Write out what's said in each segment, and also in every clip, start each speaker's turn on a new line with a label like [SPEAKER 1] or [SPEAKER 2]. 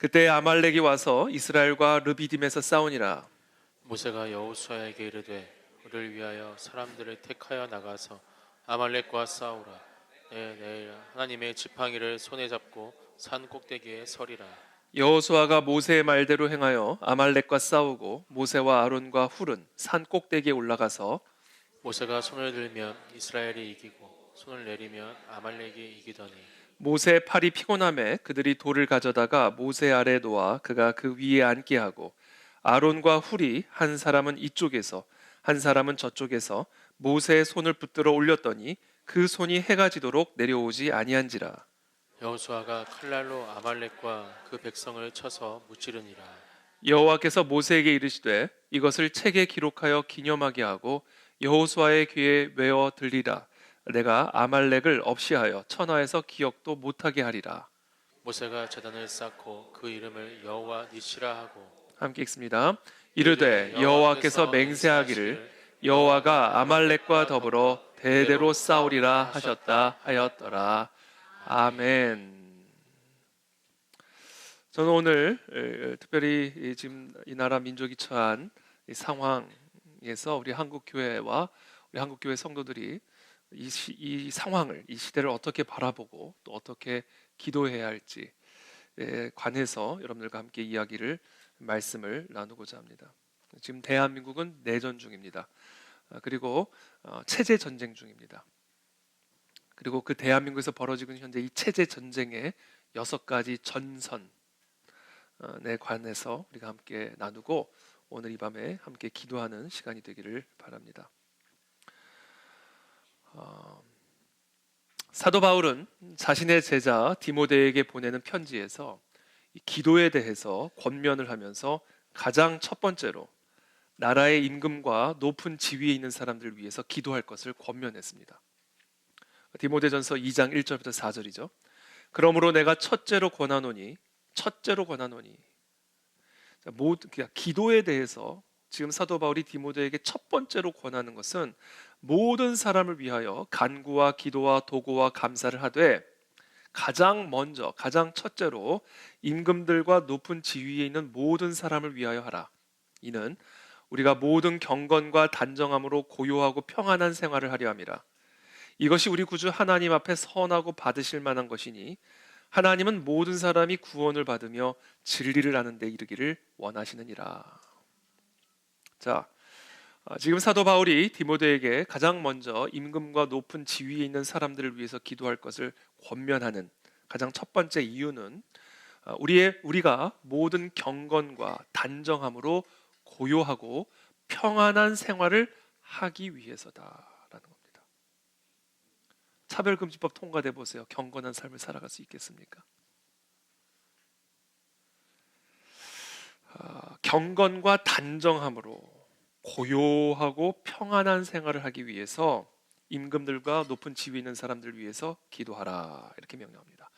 [SPEAKER 1] 그때 아말렉이 와서 이스라엘과 르비딤에서 싸우니라.
[SPEAKER 2] 모세가 여호수아에게 이르되 우리를 위하여 사람들을 택하여 나가서 아말렉과 싸우라. 내일 하나님의 지팡이를 손에 잡고 산 꼭대기에 서리라.
[SPEAKER 1] 여호수아가 모세의 말대로 행하여 아말렉과 싸우고 모세와 아론과 훌은 산 꼭대기에 올라가서
[SPEAKER 2] 모세가 손을 들면 이스라엘이 이기고 손을 내리면 아말렉이 이기더니
[SPEAKER 1] 모세의 팔이 피곤함에 그들이 돌을 가져다가 모세 아래에 놓아 그가 그 위에 앉게 하고 아론과 훌이 한 사람은 이쪽에서 한 사람은 저쪽에서 모세의 손을 붙들어 올렸더니 그 손이 해가 지도록 내려오지 아니한지라.
[SPEAKER 2] 여호수아가 칼날로 아말렉과 그 백성을 쳐서 무찌르니라.
[SPEAKER 1] 여호와께서 모세에게 이르시되 이것을 책에 기록하여 기념하게 하고 여호수아의 귀에 외어 들리라. 내가 아말렉을 없이하여 천하에서 기억도 못하게 하리라.
[SPEAKER 2] 모세가 제단을 쌓고 그 이름을 여호와 니시라 하고
[SPEAKER 1] 함께 읽습니다. 이르되 여호와께서 맹세하기를 여호와가 아말렉과 더불어 대대로 싸우리라 하셨다 하였더라. 아멘. 저는 오늘 특별히 지금 이 나라 민족이 처한 이 상황에서 우리 한국 교회와 우리 한국 교회 성도들이 이 상황을, 이 시대를 어떻게 바라보고 또 어떻게 기도해야 할지 관해서 여러분들과 함께 말씀을 나누고자 합니다. 지금 대한민국은 내전 중입니다. 그리고 체제 전쟁 중입니다. 그리고 그 대한민국에서 벌어지고 있는 현재 이 체제 전쟁의 6가지 전선에 관해서 우리가 함께 나누고 오늘 이 밤에 함께 기도하는 시간이 되기를 바랍니다. 사도 바울은 자신의 제자 디모데에게 보내는 편지에서 이 기도에 대해서 권면을 하면서 가장 첫 번째로 나라의 임금과 높은 지위에 있는 사람들을 위해서 기도할 것을 권면했습니다. 디모데전서 2장 1절부터 4절이죠. 그러므로 내가 첫째로 권하노니 기도에 대해서 지금 사도 바울이 디모데에게 첫 번째로 권하는 것은 모든 사람을 위하여 간구와 기도와 도구와 감사를 하되 가장 첫째로 임금들과 높은 지위에 있는 모든 사람을 위하여 하라. 이는 우리가 모든 경건과 단정함으로 고요하고 평안한 생활을 하려 함이라. 이것이 우리 구주 하나님 앞에 선하고 받으실 만한 것이니 하나님은 모든 사람이 구원을 받으며 진리를 아는 데 이르기를 원하시느니라. 자, 지금 사도 바울이 디모데에게 가장 먼저 임금과 높은 지위에 있는 사람들을 위해서 기도할 것을 권면하는 가장 첫 번째 이유는 우리가 모든 경건과 단정함으로 고요하고 평안한 생활을 하기 위해서다라는 겁니다. 차별금지법 통과돼 보세요. 경건한 삶을 살아갈 수 있겠습니까? 경건과 단정함으로 고요하고 평안한 생활을 하기 위해서 임금들과 높은 지위 있는 사람들을 위해서 기도하라 이렇게 명령합니다.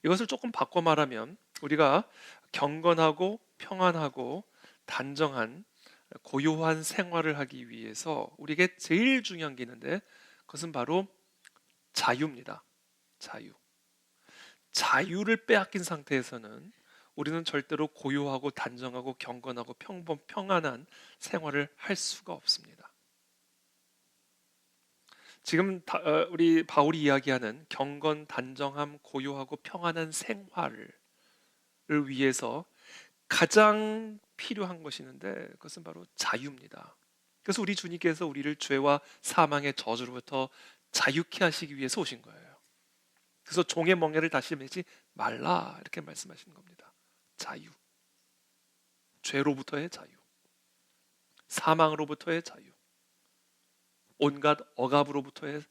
[SPEAKER 1] 이것을 조금 바꿔 말하면 우리가 경건하고 평안하고 단정한 고요한 생활을 하기 위해서 우리에게 제일 중요한 게 있는데 그것은 바로 자유입니다. 자유를 빼앗긴 상태에서는 우리는 절대로 고요하고 단정하고 경건하고 평안한 생활을 할 수가 없습니다. 지금 우리 바울이 이야기하는 경건, 단정함, 고요하고 평안한 생활을 위해서 가장 필요한 것이 있는데 그것은 바로 자유입니다. 그래서 우리 주님께서 우리를 죄와 사망의 저주로부터 자유케 하시기 위해서 오신 거예요. 그래서 종의 멍에를 다시 매지 말라 이렇게 말씀하시는 겁니다. 자유, 죄로부터의 자유, 사망으로부터의 자유, 온갖 억압으로부터의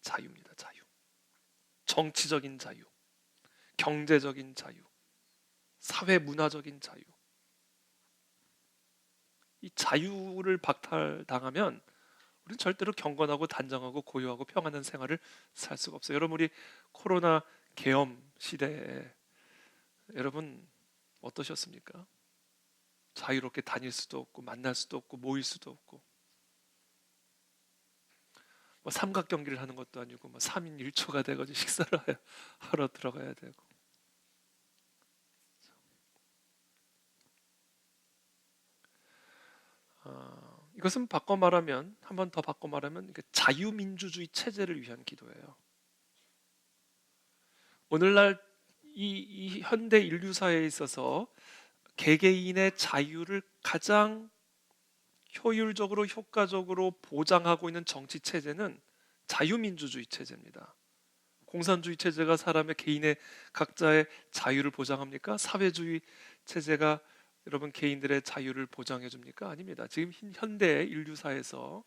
[SPEAKER 1] 자유입니다. 자유, 정치적인 자유, 경제적인 자유, 사회 문화적인 자유. 이 자유를 박탈당하면 우리는 절대로 경건하고 단정하고 고요하고 평안한 생활을 살 수가 없어요. 여러분 우리 코로나 계엄 시대에 여러분 어떠셨습니까? 자유롭게 다닐 수도 없고 만날 수도 없고 모일 수도 없고 삼각 경기를 하는 것도 아니고 3인 1초가 돼가지고 식사를 하러 들어가야 되고 이것은 바꿔 말하면, 한 번 더 바꿔 말하면 자유민주주의 체제를 위한 기도예요. 오늘날 이 현대 인류사에 있어서 개개인의 자유를 가장 효율적으로 효과적으로 보장하고 있는 정치 체제는 자유민주주의 체제입니다. 공산주의 체제가 사람의 개인의 각자의 자유를 보장합니까? 사회주의 체제가 여러분 개인들의 자유를 보장해 줍니까? 아닙니다. 지금 현대 인류사에서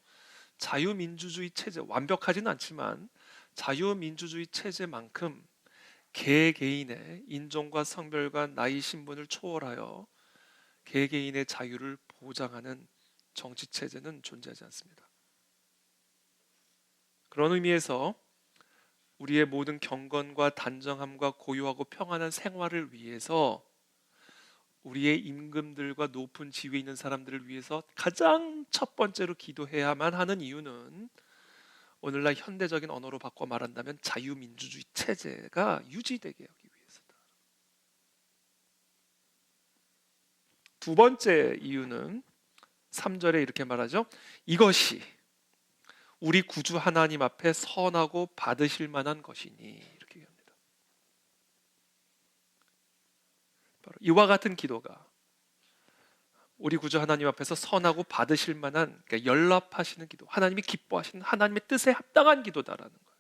[SPEAKER 1] 자유민주주의 체제, 완벽하지는 않지만 자유민주주의 체제만큼 개개인의 인종과 성별과 나이 신분을 초월하여 개개인의 자유를 보장하는 정치 체제는 존재하지 않습니다. 그런 의미에서 우리의 모든 경건과 단정함과 고요하고 평안한 생활을 위해서 우리의 임금들과 높은 지위에 있는 사람들을 위해서 가장 첫 번째로 기도해야만 하는 이유는 오늘날 현대적인 언어로 바꿔 말한다면 자유민주주의 체제가 유지되게 하기 위해서다. 두 번째 이유는 3절에 이렇게 말하죠. 이것이 우리 구주 하나님 앞에 선하고 받으실 만한 것이니, 이렇게 얘기합니다. 바로 이와 같은 기도가 우리 구주 하나님 앞에서 선하고 받으실 만한, 그러니까 연락하시는 기도, 하나님이 기뻐하시는 하나님의 뜻에 합당한 기도다라는 거예요.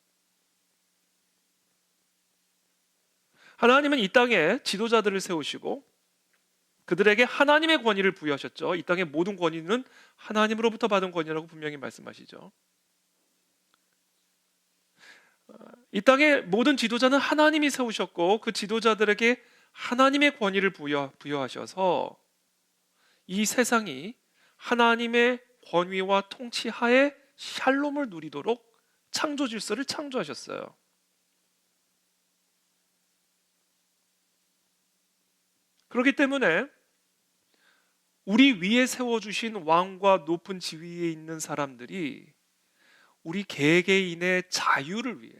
[SPEAKER 1] 하나님은 이 땅에 지도자들을 세우시고 그들에게 하나님의 권위를 부여하셨죠. 이 땅의 모든 권위는 하나님으로부터 받은 권위라고 분명히 말씀하시죠. 이 땅의 모든 지도자는 하나님이 세우셨고 그 지도자들에게 하나님의 권위를 부여하셔서 이 세상이 하나님의 권위와 통치하에 샬롬을 누리도록 창조 질서를 창조하셨어요. 그렇기 때문에 우리 위에 세워주신 왕과 높은 지위에 있는 사람들이 우리 개개인의 자유를 위해,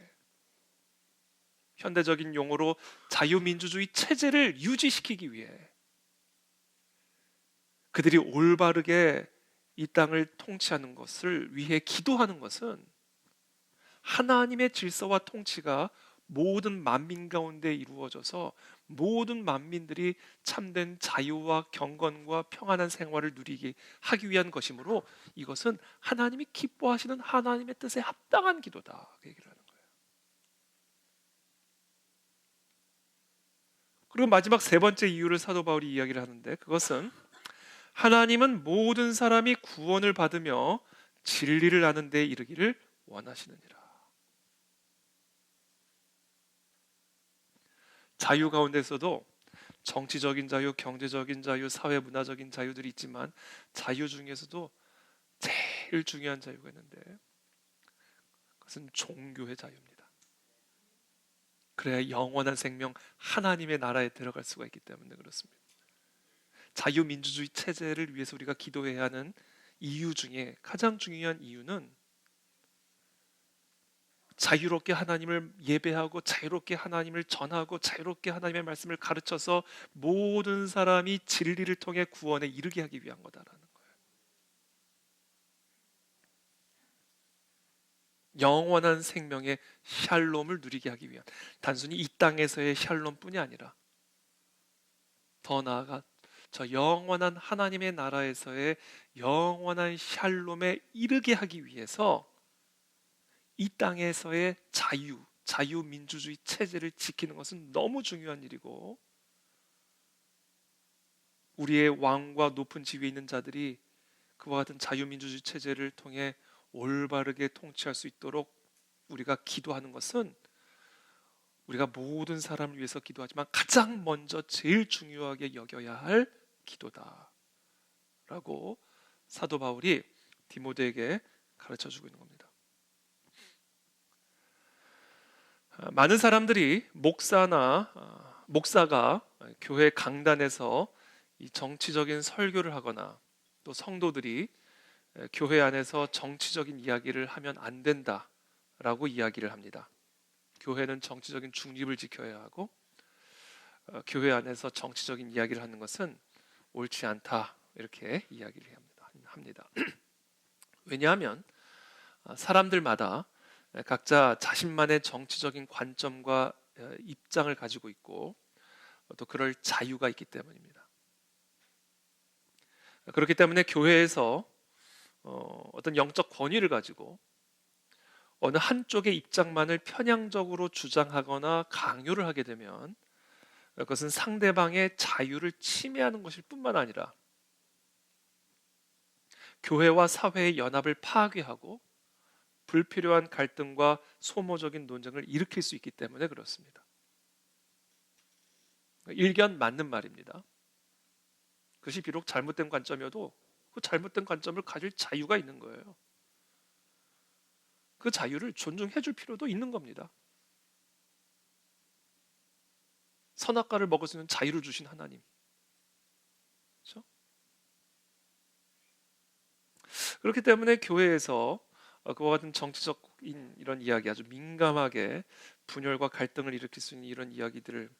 [SPEAKER 1] 현대적인 용어로 자유민주주의 체제를 유지시키기 위해, 그들이 올바르게 이 땅을 통치하는 것을 위해 기도하는 것은 하나님의 질서와 통치가 모든 만민 가운데 이루어져서 모든 만민들이 참된 자유와 경건과 평안한 생활을 누리게 하기 위한 것이므로 이것은 하나님이 기뻐하시는 하나님의 뜻에 합당한 기도다, 그 얘기를 하는 거예요. 그리고 마지막 세 번째 이유를 사도 바울이 이야기를 하는데, 그것은 하나님은 모든 사람이 구원을 받으며 진리를 아는 데 이르기를 원하시느니라. 자유 가운데서도 정치적인 자유, 경제적인 자유, 사회 문화적인 자유들이 있지만 자유 중에서도 제일 중요한 자유가 있는데 그것은 종교의 자유입니다. 그래야 영원한 생명 하나님의 나라에 들어갈 수가 있기 때문에 그렇습니다. 자유민주주의 체제를 위해서 우리가 기도해야 하는 이유 중에 가장 중요한 이유는 자유롭게 하나님을 예배하고 자유롭게 하나님을 전하고 자유롭게 하나님의 말씀을 가르쳐서 모든 사람이 진리를 통해 구원에 이르게 하기 위한 거다라는 거예요. 영원한 생명의 샬롬을 누리게 하기 위한, 단순히 이 땅에서의 샬롬뿐이 아니라 더 나아가 저 영원한 하나님의 나라에서의 영원한 샬롬에 이르게 하기 위해서 이 땅에서의 자유민주주의 체제를 지키는 것은 너무 중요한 일이고, 우리의 왕과 높은 지위에 있는 자들이 그와 같은 자유민주주의 체제를 통해 올바르게 통치할 수 있도록 우리가 기도하는 것은 우리가 모든 사람을 위해서 기도하지만 가장 먼저 제일 중요하게 여겨야 할 기도다라고 사도 바울이 디모데에게 가르쳐주고 있는 겁니다. 많은 사람들이 목사가 교회 강단에서 이 정치적인 설교를 하거나 또 성도들이 교회 안에서 정치적인 이야기를 하면 안 된다라고 이야기를 합니다. 교회는 정치적인 중립을 지켜야 하고 교회 안에서 정치적인 이야기를 하는 것은 옳지 않다, 이렇게 이야기를 합니다. 합니다. 왜냐하면 사람들마다 각자 자신만의 정치적인 관점과 입장을 가지고 있고 또 그럴 자유가 있기 때문입니다. 그렇기 때문에 교회에서 어떤 영적 권위를 가지고 어느 한쪽의 입장만을 편향적으로 주장하거나 강요를 하게 되면 그것은 상대방의 자유를 침해하는 것일 뿐만 아니라 교회와 사회의 연합을 파괴하고 불필요한 갈등과 소모적인 논쟁을 일으킬 수 있기 때문에 그렇습니다. 일견 맞는 말입니다. 그것이 비록 잘못된 관점이어도 그 잘못된 관점을 가질 자유가 있는 거예요. 그 자유를 존중해 줄 필요도 있는 겁니다. 선악과를 먹을 수 있는 자유를 주신 하나님. 그렇죠? 그렇기 때문에 교회에서 그와 같은 정치적인 이런 이야기, 아주 민감하게 분열과 갈등을 일으킬 수 있는 이런 이야기들을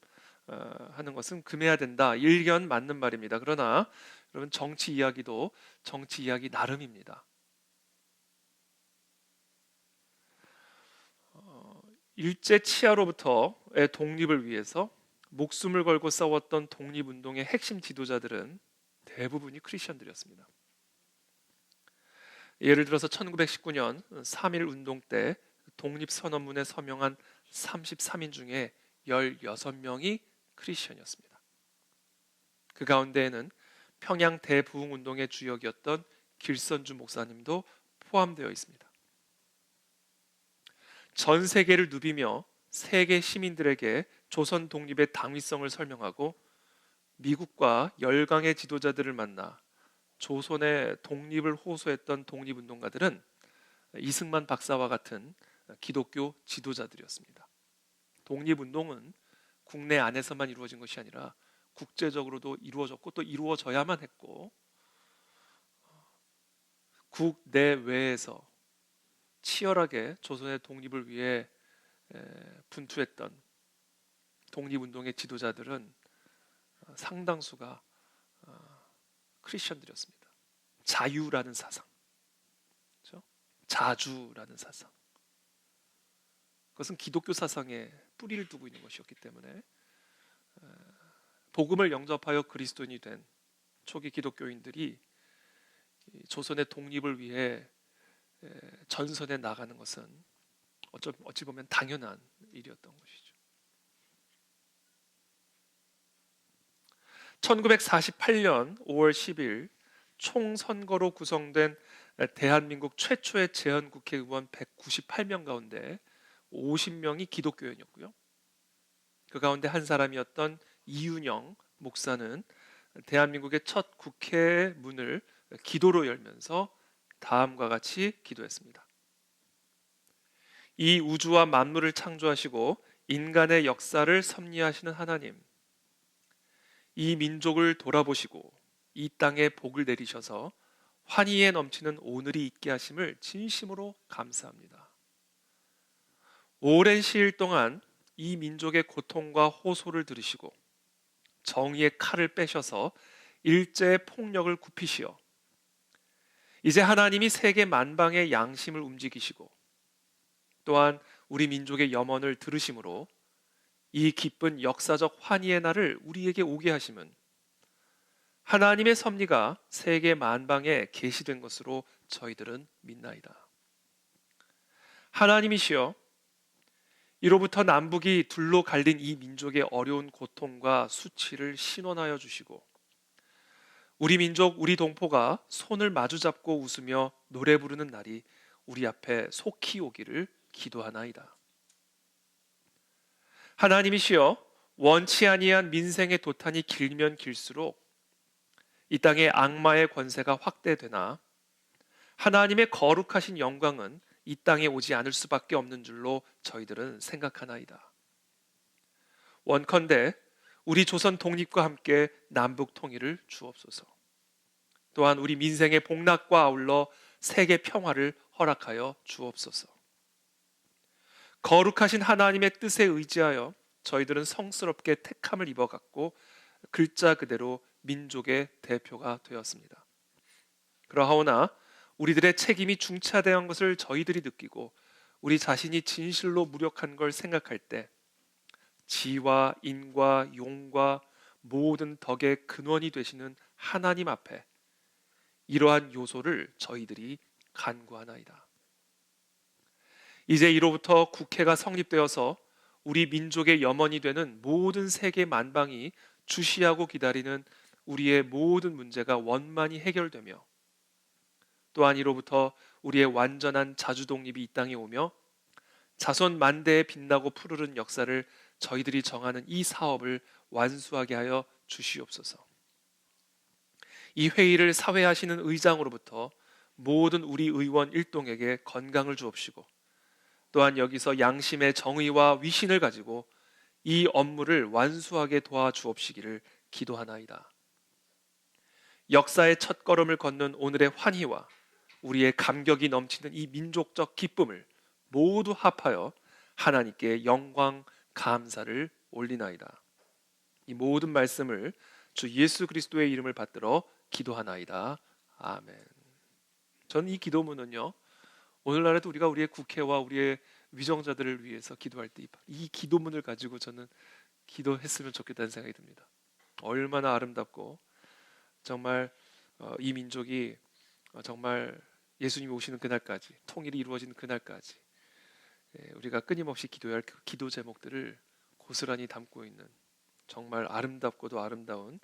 [SPEAKER 1] 하는 것은 금해야 된다. 일견 맞는 말입니다. 그러나 여러분, 정치 이야기도 정치 이야기 나름입니다. 일제 치하로부터의 독립을 위해서 목숨을 걸고 싸웠던 독립운동의 핵심 지도자들은 대부분이 크리스천들이었습니다. 예를 들어서 1919년 3.1 운동 때 독립선언문에 서명한 33인 중에 16명이 크리스천이었습니다. 그 가운데에는 평양 대부흥운동의 주역이었던 길선주 목사님도 포함되어 있습니다. 전 세계를 누비며 세계 시민들에게 조선 독립의 당위성을 설명하고 미국과 열강의 지도자들을 만나 조선의 독립을 호소했던 독립운동가들은 이승만 박사와 같은 기독교 지도자들이었습니다. 독립운동은 국내 안에서만 이루어진 것이 아니라 국제적으로도 이루어졌고 또 이루어져야만 했고 국내외에서 치열하게 조선의 독립을 위해 분투했던 독립운동의 지도자들은 상당수가 크리스천들이었습니다. 자유라는 사상, 그렇죠? 자주라는 사상, 그것은 기독교 사상에 뿌리를 두고 있는 것이었기 때문에 복음을 영접하여 그리스도인이 된 초기 기독교인들이 조선의 독립을 위해 전선에 나가는 것은 어찌 보면 당연한 일이었던 것이죠. 1948년 5월 10일 총선거로 구성된 대한민국 최초의 제헌국회의원 198명 가운데 50명이 기독교인이었고요. 그 가운데 한 사람이었던 이윤영 목사는 대한민국의 첫 국회의 문을 기도로 열면서 다음과 같이 기도했습니다. 이 우주와 만물을 창조하시고 인간의 역사를 섭리하시는 하나님, 이 민족을 돌아보시고 이 땅에 복을 내리셔서 환희에 넘치는 오늘이 있게 하심을 진심으로 감사합니다. 오랜 시일 동안 이 민족의 고통과 호소를 들으시고 정의의 칼을 빼셔서 일제의 폭력을 굽히시어 이제 하나님이 세계 만방의 양심을 움직이시고 또한 우리 민족의 염원을 들으심으로 이 기쁜 역사적 환희의 날을 우리에게 오게 하심은 하나님의 섭리가 세계 만방에 계시된 것으로 저희들은 믿나이다. 하나님이시여, 이로부터 남북이 둘로 갈린 이 민족의 어려운 고통과 수치를 신원하여 주시고 우리 민족, 우리 동포가 손을 마주잡고 웃으며 노래 부르는 날이 우리 앞에 속히 오기를 기도하나이다. 하나님이시여, 원치 아니한 민생의 도탄이 길면 길수록 이 땅의 악마의 권세가 확대되나 하나님의 거룩하신 영광은 이 땅에 오지 않을 수밖에 없는 줄로 저희들은 생각하나이다. 원컨대 우리 조선 독립과 함께 남북 통일을 주옵소서. 또한 우리 민생의 복락과 아울러 세계 평화를 허락하여 주옵소서. 거룩하신 하나님의 뜻에 의지하여 저희들은 성스럽게 택함을 입어갔고 글자 그대로 민족의 대표가 되었습니다. 그러하오나 우리들의 책임이 중차대한 것을 저희들이 느끼고 우리 자신이 진실로 무력한 걸 생각할 때 지와 인과 용과 모든 덕의 근원이 되시는 하나님 앞에 이러한 요소를 저희들이 간구하나이다. 이제 이로부터 국회가 성립되어서 우리 민족의 염원이 되는 모든 세계 만방이 주시하고 기다리는 우리의 모든 문제가 원만히 해결되며, 또한 이로부터 우리의 완전한 자주 독립이 이 땅에 오며 자손 만대에 빛나고 푸르른 역사를 저희들이 정하는 이 사업을 완수하게 하여 주시옵소서. 이 회의를 사회하시는 의장으로부터 모든 우리 의원 일동에게 건강을 주옵시고, 또한 여기서 양심의 정의와 위신을 가지고 이 업무를 완수하게 도와주옵시기를 기도하나이다. 역사의 첫걸음을 걷는 오늘의 환희와 우리의 감격이 넘치는 이 민족적 기쁨을 모두 합하여 하나님께 영광 감사를 올리나이다. 이 모든 말씀을 주 예수 그리스도의 이름을 받들어 기도하나이다. 아멘. 저는 이 기도문은요, 오늘날에도 우리가 우리의 국회와 우리의 위정자들을 위해서 기도할 때 이 기도문을 가지고 저는 기도했으면 좋겠다는 생각이 듭니다. 얼마나 아름답고 정말 이 민족이 정말 예수님이 오시는 그날까지, 통일이 이루어지는 그날까지 우리가 끊임없이 기도해야 할 그 기도 제목들을 고스란히 담고 있는 정말 아름답고도 아름다운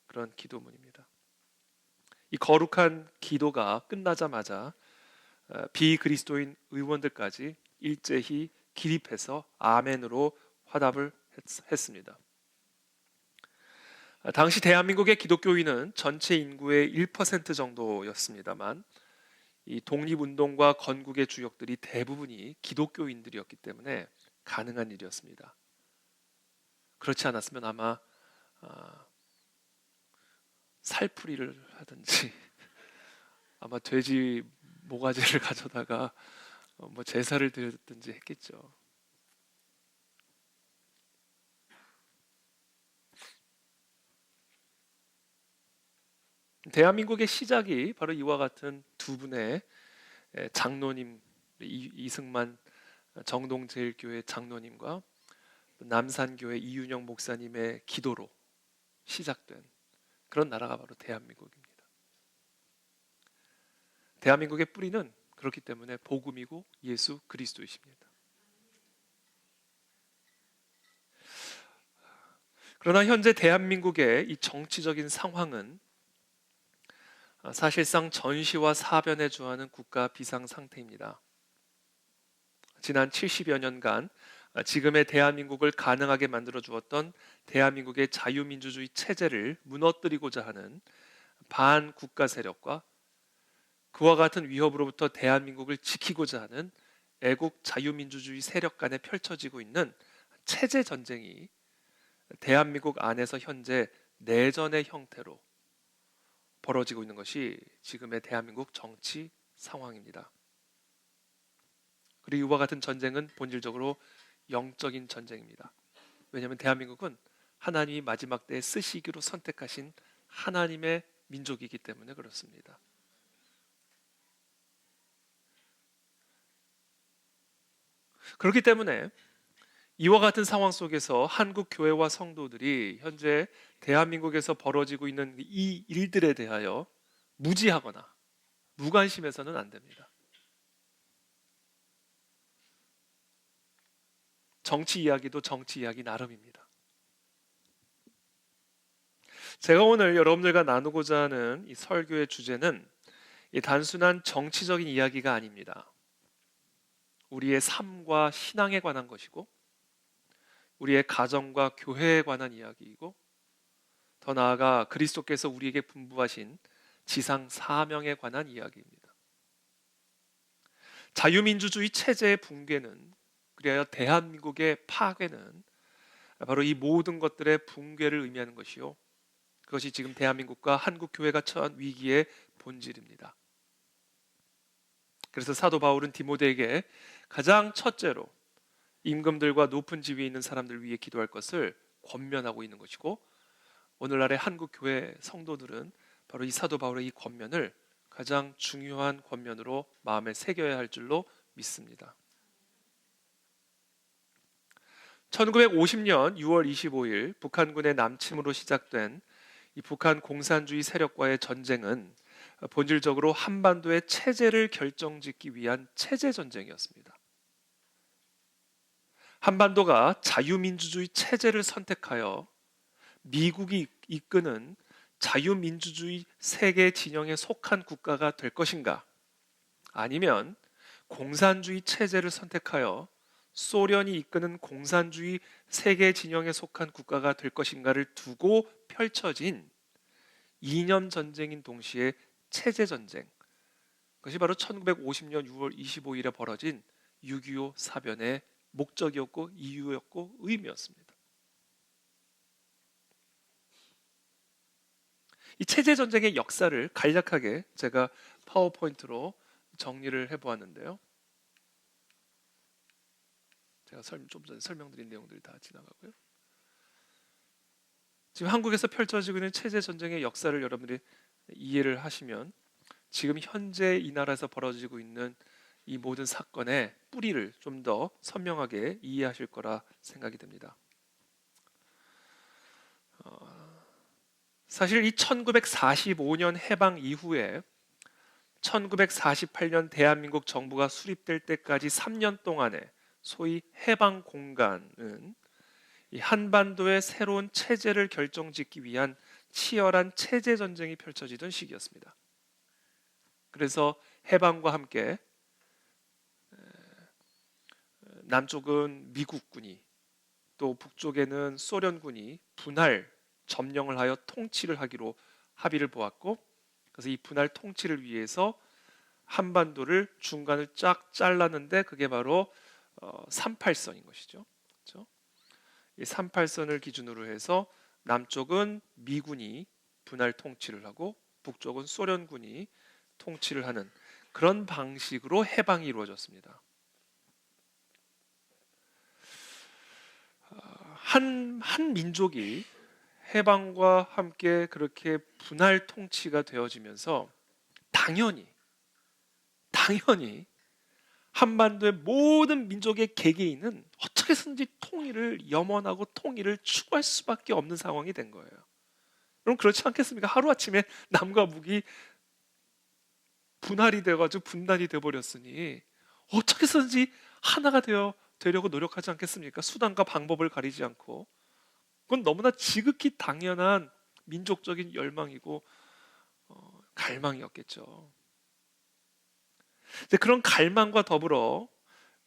[SPEAKER 1] 그런 기도문입니다. 이 거룩한 기도가 끝나자마자 비그리스도인 의원들까지 일제히 기립해서 아멘으로 화답을 했습니다. 당시 대한민국의 기독교인은 전체 인구의 1% 정도였습니다만, 이 독립운동과 건국의 주역들이 대부분이 기독교인들이었기 때문에 가능한 일이었습니다. 그렇지 않았으면 아마 살풀이를 하든지 아마 돼지 모가지를 가져다가 뭐 제사를 드렸든지 했겠죠. 대한민국의 시작이 바로 이와 같은 두 분의 장로님, 이승만 정동제일교회 장로님과 남산교회 이윤영 목사님의 기도로 시작된 그런 나라가 바로 대한민국입니다. 대한민국의 뿌리는 그렇기 때문에 복음이고 예수 그리스도이십니다. 그러나 현재 대한민국의 이 정치적인 상황은 사실상 전시와 사변에 주하는 국가 비상 상태입니다. 지난 70여 년간 지금의 대한민국을 가능하게 만들어 주었던 대한민국의 자유민주주의 체제를 무너뜨리고자 하는 반국가 세력과 그와 같은 위협으로부터 대한민국을 지키고자 하는 애국 자유민주주의 세력 간에 펼쳐지고 있는 체제 전쟁이 대한민국 안에서 현재 내전의 형태로 벌어지고 있는 것이 지금의 대한민국 정치 상황입니다. 그리고 이와 같은 전쟁은 본질적으로 영적인 전쟁입니다. 왜냐하면 대한민국은 하나님이 마지막 때에 쓰시기로 선택하신 하나님의 민족이기 때문에 그렇습니다. 그렇기 때문에 이와 같은 상황 속에서 한국 교회와 성도들이 현재 대한민국에서 벌어지고 있는 이 일들에 대하여 무지하거나 무관심해서는 안 됩니다. 정치 이야기도 정치 이야기 나름입니다. 제가 오늘 여러분들과 나누고자 하는 이 설교의 주제는 이 단순한 정치적인 이야기가 아닙니다. 우리의 삶과 신앙에 관한 것이고 우리의 가정과 교회에 관한 이야기이고 더 나아가 그리스도께서 우리에게 분부하신 지상 사명에 관한 이야기입니다. 자유민주주의 체제의 붕괴는, 그리하여 대한민국의 파괴는 바로 이 모든 것들의 붕괴를 의미하는 것이요, 그것이 지금 대한민국과 한국교회가 처한 위기의 본질입니다. 그래서 사도 바울은 디모데에게 가장 첫째로 임금들과 높은 지위에 있는 사람들 위해 기도할 것을 권면하고 있는 것이고, 오늘날의 한국교회 성도들은 바로 이 사도 바울의 이 권면을 가장 중요한 권면으로 마음에 새겨야 할 줄로 믿습니다. 1950년 6월 25일 북한군의 남침으로 시작된 이 북한 공산주의 세력과의 전쟁은 본질적으로 한반도의 체제를 결정짓기 위한 체제 전쟁이었습니다. 한반도가 자유민주주의 체제를 선택하여 미국이 이끄는 자유민주주의 세계 진영에 속한 국가가 될 것인가? 아니면 공산주의 체제를 선택하여 소련이 이끄는 공산주의 세계 진영에 속한 국가가 될 것인가를 두고 펼쳐진 이념 전쟁인 동시에 체제 전쟁. 그것이 바로 1950년 6월 25일에 벌어진 6.25 사변의 목적이었고 이유였고 의미였습니다. 이 체제 전쟁의 역사를 간략하게 제가 파워포인트로 정리를 해보았는데요. 제가 좀 전에 설명드린 내용들이 다 지나가고요. 지금 한국에서 펼쳐지고 있는 체제 전쟁의 역사를 여러분들이 이해를 하시면 지금 현재 이 나라에서 벌어지고 있는 이 모든 사건의 뿌리를 좀 더 선명하게 이해하실 거라 생각이 됩니다. 사실 이 1945년 해방 이후에 1948년 대한민국 정부가 수립될 때까지 3년 동안의 소위 해방 공간은 이 한반도의 새로운 체제를 결정짓기 위한 치열한 체제 전쟁이 펼쳐지던 시기였습니다. 그래서 해방과 함께 남쪽은 미국군이 또 북쪽에는 소련군이 분할 점령을 하여 통치를 하기로 합의를 보았고, 그래서 이 분할 통치를 위해서 한반도를 중간을 쫙 잘랐는데 그게 바로 38선인 것이죠. 그렇죠? 이 38선을 기준으로 해서 남쪽은 미군이 분할 통치를 하고 북쪽은 소련군이 통치를 하는 그런 방식으로 해방이 이루어졌습니다. 한 민족이 해방과 함께 그렇게 분할 통치가 되어지면서 당연히 한반도의 모든 민족의 개개인은 어떻게 해서든지 통일을 염원하고 통일을 추구할 수밖에 없는 상황이 된 거예요. 그럼 그렇지 않겠습니까? 하루아침에 남과 북이 분할이 되어가지고 분단이 되어버렸으니 어떻게 해서든지 하나가 되려고 노력하지 않겠습니까? 수단과 방법을 가리지 않고. 그건 너무나 지극히 당연한 민족적인 열망이고 갈망이었겠죠. 그런 갈망과 더불어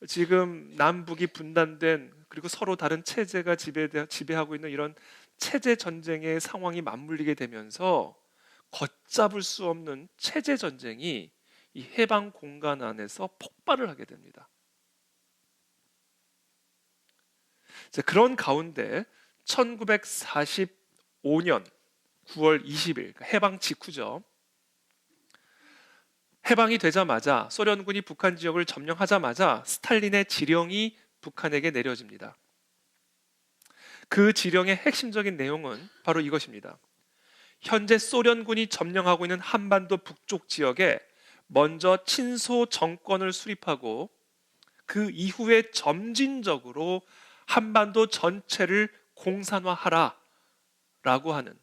[SPEAKER 1] 지금 남북이 분단된 그리고 서로 다른 체제가 지배하고 있는 이런 체제 전쟁의 상황이 맞물리게 되면서 걷잡을 수 없는 체제 전쟁이 이 해방 공간 안에서 폭발을 하게 됩니다. 그런 가운데 1945년 9월 20일 그러니까 해방 직후죠. 해방이 되자마자 소련군이 북한 지역을 점령하자마자 스탈린의 지령이 북한에게 내려집니다. 그 지령의 핵심적인 내용은 바로 이것입니다. 현재 소련군이 점령하고 있는 한반도 북쪽 지역에 먼저 친소 정권을 수립하고 그 이후에 점진적으로 한반도 전체를 공산화하라 라고 하는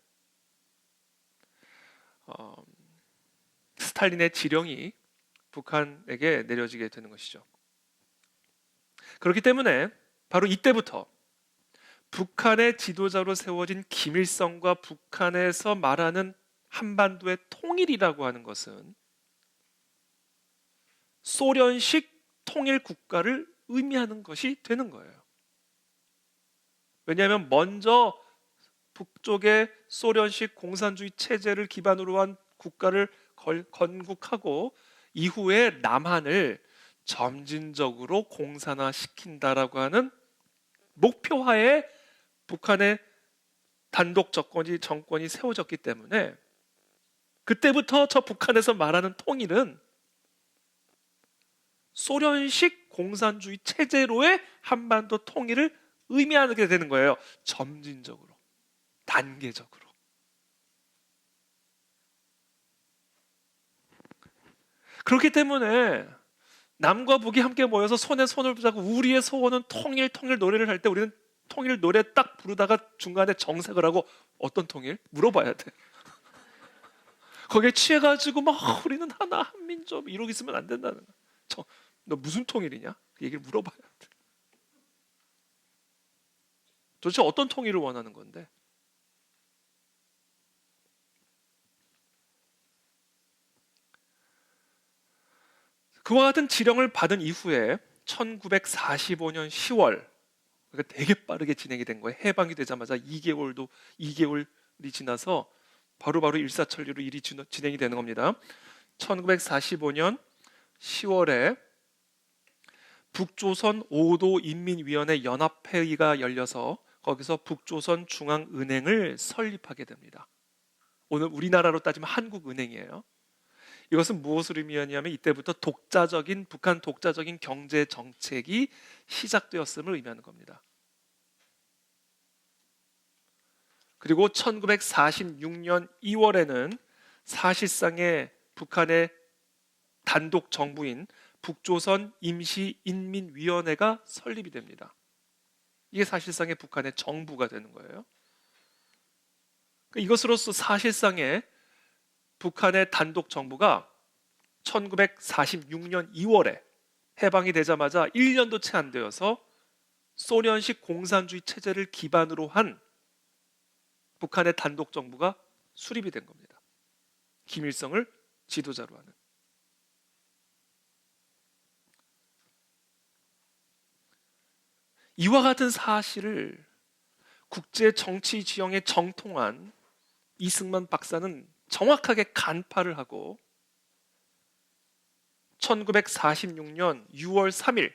[SPEAKER 1] 스탈린의 지령이 북한에게 내려지게 되는 것이죠. 그렇기 때문에 바로 이때부터 북한의 지도자로 세워진 김일성과 북한에서 말하는 한반도의 통일이라고 하는 것은 소련식 통일 국가를 의미하는 것이 되는 거예요. 왜냐하면 먼저 북쪽의 소련식 공산주의 체제를 기반으로 한 국가를 건국하고 이후에 남한을 점진적으로 공산화시킨다라고 하는 목표하에 북한의 단독 정권이 세워졌기 때문에 그때부터 저 북한에서 말하는 통일은 소련식 공산주의 체제로의 한반도 통일을 의미하게 되는 거예요. 점진적으로, 단계적으로. 그렇기 때문에 남과 북이 함께 모여서 손에 손을 붙잡고 우리의 소원은 통일 노래를 할 때 우리는 통일 노래 딱 부르다가 중간에 정색을 하고 어떤 통일? 물어봐야 돼. 거기에 취해가지고 막 우리는 하나 한민족 이러고 있으면 안 된다는 거야. 너 무슨 통일이냐? 그 얘기를 물어봐야 돼. 도대체 어떤 통일을 원하는 건데? 그와 같은 지령을 받은 이후에 1945년 10월, 그러니까 되게 빠르게 진행이 된 거예요. 해방이 되자마자 2개월이 지나서 바로바로 일사천리로 일이 진행이 되는 겁니다. 1945년 10월에 북조선 5도 인민위원회 연합회의가 열려서 거기서 북조선 중앙은행을 설립하게 됩니다. 오늘 우리나라로 따지면 한국은행이에요. 이것은 무엇을 의미하냐면 이때부터 북한 독자적인 경제 정책이 시작되었음을 의미하는 겁니다. 그리고 1946년 2월에는 사실상의 북한의 단독 정부인 북조선 임시인민위원회가 설립이 됩니다. 이게 사실상의 북한의 정부가 되는 거예요. 이것으로서 사실상의 북한의 단독 정부가 1946년 2월에 해방이 되자마자 1년도 채 안 되어서 소련식 공산주의 체제를 기반으로 한 북한의 단독 정부가 수립이 된 겁니다. 김일성을 지도자로 하는. 이와 같은 사실을 국제 정치 지형에 정통한 이승만 박사는 정확하게 간파를 하고 1946년 6월 3일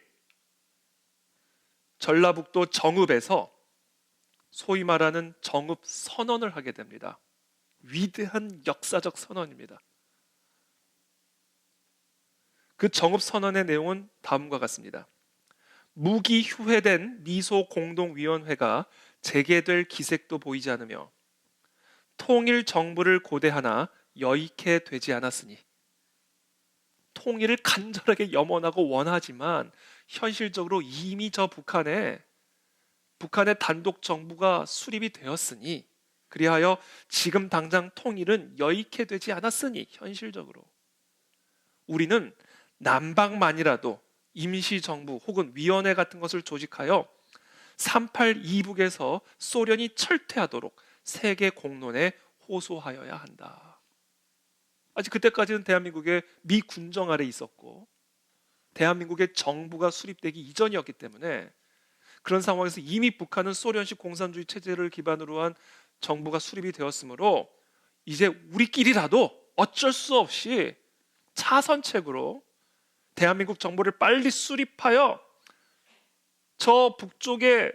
[SPEAKER 1] 전라북도 정읍에서 소위 말하는 정읍 선언을 하게 됩니다. 위대한 역사적 선언입니다. 그 정읍 선언의 내용은 다음과 같습니다. 무기휴회된 미소공동위원회가 재개될 기색도 보이지 않으며 통일 정부를 고대하나 여의케 되지 않았으니, 통일을 간절하게 염원하고 원하지만 현실적으로 이미 저 북한의 단독 정부가 수립이 되었으니, 그리하여 지금 당장 통일은 여의케 되지 않았으니 현실적으로 우리는 남방만이라도 임시정부 혹은 위원회 같은 것을 조직하여 3.8 이북에서 소련이 철퇴하도록 세계 공론에 호소하여야 한다. 아직 그때까지는 대한민국의 미 군정 아래 있었고 대한민국의 정부가 수립되기 이전이었기 때문에 그런 상황에서 이미 북한은 소련식 공산주의 체제를 기반으로 한 정부가 수립이 되었으므로 이제 우리끼리라도 어쩔 수 없이 차선책으로 대한민국 정부를 빨리 수립하여 저 북쪽에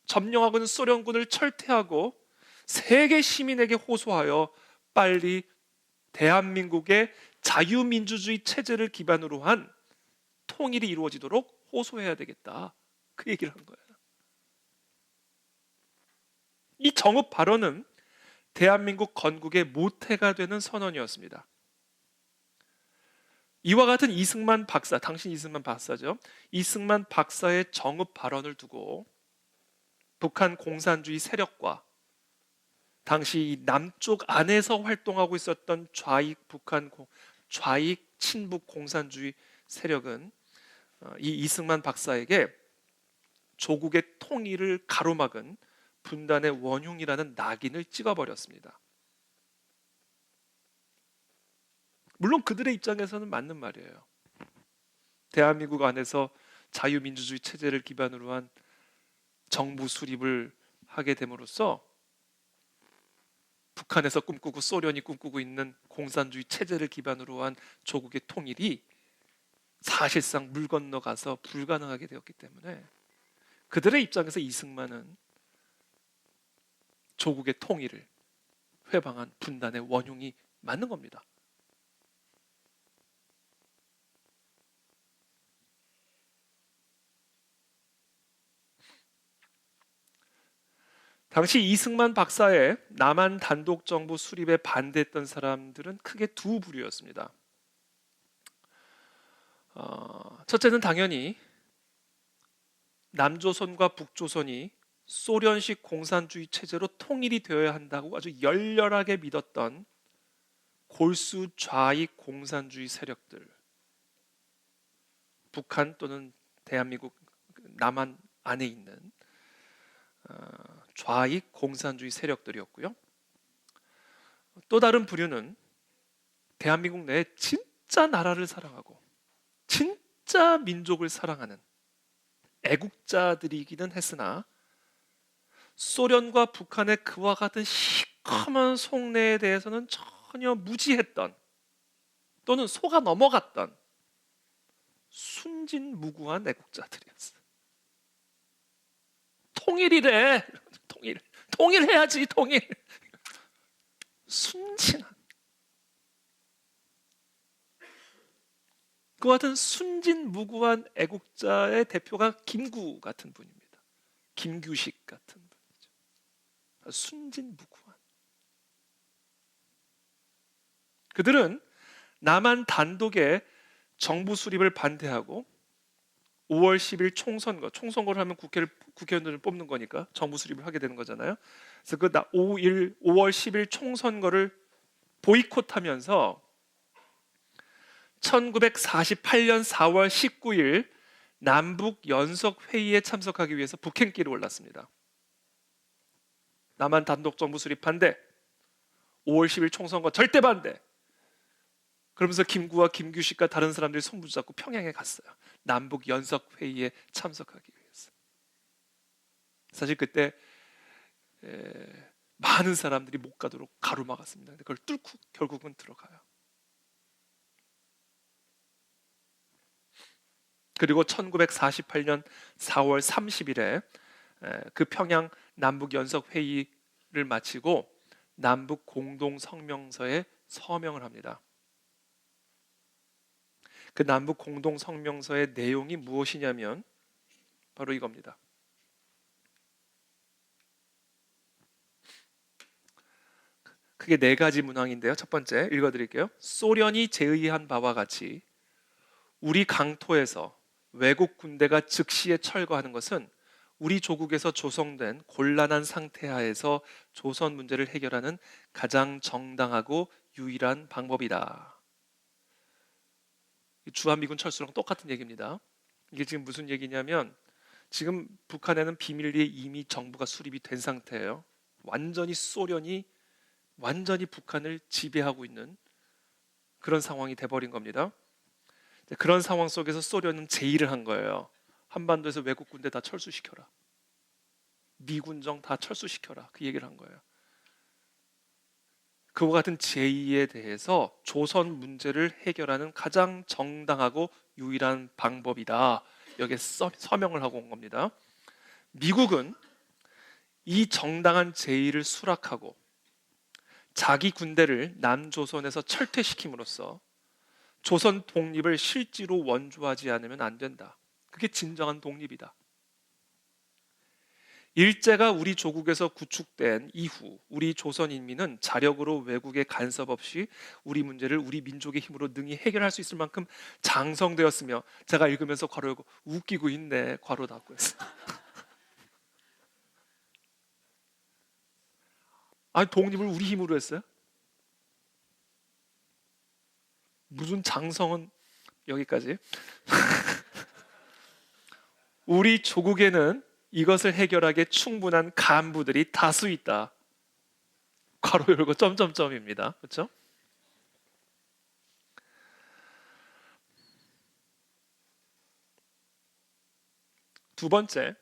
[SPEAKER 1] 점령하고 있는 소련군을 철퇴하고 세계 시민에게 호소하여 빨리 대한민국의 자유민주주의 체제를 기반으로 한 통일이 이루어지도록 호소해야 되겠다. 그 얘기를 한 거예요. 이 정읍 발언은 대한민국 건국의 모태가 되는 선언이었습니다. 이와 같은 이승만 박사, 당신 이승만 박사죠. 이승만 박사의 정읍 발언을 두고 북한 공산주의 세력과 당시 남쪽 안에서 활동하고 있었던 좌익 친북 공산주의 세력은 이 이승만 박사에게 조국의 통일을 가로막은 분단의 원흉이라는 낙인을 찍어버렸습니다. 물론 그들의 입장에서는 맞는 말이에요. 대한민국 안에서 자유민주주의 체제를 기반으로 한 정부 수립을 하게 됨으로써 북한에서 꿈꾸고 소련이 꿈꾸고 있는 공산주의 체제를 기반으로 한 조국의 통일이 사실상 물 건너가서 불가능하게 되었기 때문에 그들의 입장에서 이승만은 조국의 통일을 회방한 분단의 원흉이 맞는 겁니다. 당시 이승만 박사의 남한 단독 정부 수립에 반대했던 사람들은 크게 두 부류였습니다. 첫째는 당연히 남조선과 북조선이 소련식 공산주의 체제로 통일이 되어야 한다고 아주 열렬하게 믿었던 골수 좌익 공산주의 세력들, 북한 또는 대한민국 남한 안에 있는 좌익 공산주의 세력들이었고요. 또 다른 부류는 대한민국 내에 진짜 나라를 사랑하고 진짜 민족을 사랑하는 애국자들이기는 했으나 소련과 북한의 그와 같은 시커먼 속내에 대해서는 전혀 무지했던 또는 속아 넘어갔던 순진무구한 애국자들이었어요. 통일이래. 통일해야지. 통일. 순진한 그 같은 순진무구한 애국자의 대표가 김구 같은 분입니다. 김규식 같은 분이죠. 순진무구한. 그들은 남한 단독의 정부 수립을 반대하고 5월 10일 총선거를 하면 국회의원들을 뽑는 거니까 정부 수립을 하게 되는 거잖아요. 그래서 5월 10일 총선거를 보이콧하면서 1948년 4월 19일 남북 연석 회의에 참석하기 위해서 북행길에 올랐습니다. 남한 단독 정부 수립 반대, 5월 10일 총선거 절대 반대. 그러면서 김구와 김규식과 다른 사람들이 손붙잡고 평양에 갔어요. 남북 연석 회의에 참석하기 위해서. 사실 그때 많은 사람들이 못 가도록 가로막았습니다. 그걸 뚫고 결국은 들어가요. 그리고 1948년 4월 30일에 그 평양 남북 연석 회의를 마치고 남북 공동 성명서에 서명을 합니다. 그 남북 공동 성명서의 내용이 무엇이냐면 바로 이겁니다. 크게 네 가지 문항인데요. 첫 번째 읽어드릴게요. 소련이 제의한 바와 같이 우리 강토에서 외국 군대가 즉시에 철거하는 것은 우리 조국에서 조성된 곤란한 상태 하에서 조선 문제를 해결하는 가장 정당하고 유일한 방법이다. 주한미군 철수랑 똑같은 얘기입니다. 이게 지금 무슨 얘기냐면 지금 북한에는 비밀리에 이미 정부가 수립이 된 상태예요. 소련이 완전히 북한을 지배하고 있는 그런 상황이 돼버린 겁니다. 그런 상황 속에서 소련은 제의를 한 거예요. 한반도에서 외국 군대 다 철수시켜라. 미군정 다 철수시켜라. 그 얘기를 한 거예요. 그와 같은 제의에 대해서 조선 문제를 해결하는 가장 정당하고 유일한 방법이다. 여기에 서명을 하고 온 겁니다. 미국은 이 정당한 제의를 수락하고 자기 군대를 남조선에서 철퇴시킴으로써 조선 독립을 실제로 원조하지 않으면 안 된다. 그게 진정한 독립이다. 일제가 우리 조국에서 구축된 이후 우리 조선 인민은 자력으로 외국의 간섭 없이 우리 문제를 우리 민족의 힘으로 능히 해결할 수 있을 만큼 장성되었으며, 제가 읽으면서 괄호 열고 웃기고 있네 괄호 닫고 했어요. 아니 독립을 우리 힘으로 했어요? 무슨 장성은 여기까지. 우리 조국에는 이것을 해결하기에 충분한 간부들이 다수 있다. 괄호 열고 점점점입니다. 그렇죠? 두 번째,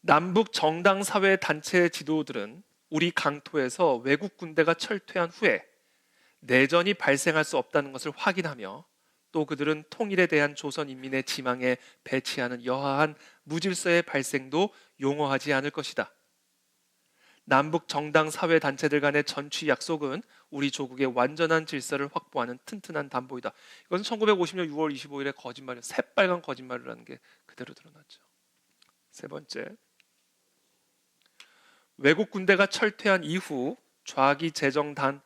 [SPEAKER 1] 남북 정당 사회 단체 지도들은 우리 강토에서 외국 군대가 철퇴한 후에 내전이 발생할 수 없다는 것을 확인하며, 또 그들은 통일에 대한 조선 인민의 지망에 배치하는 여하한 무질서의 발생도 용어하지 않을 것이다. 남북 정당 사회 단체들 간의 전취 약속은 우리 조국의 완전한 질서를 확보하는 튼튼한 담보이다. 이것은 1950년 6월 25일에 거짓말이에요. 새빨간 거짓말이라는 게 그대로 드러났죠. 세 번째, 외국 군대가 철퇴한 이후 좌기 재정당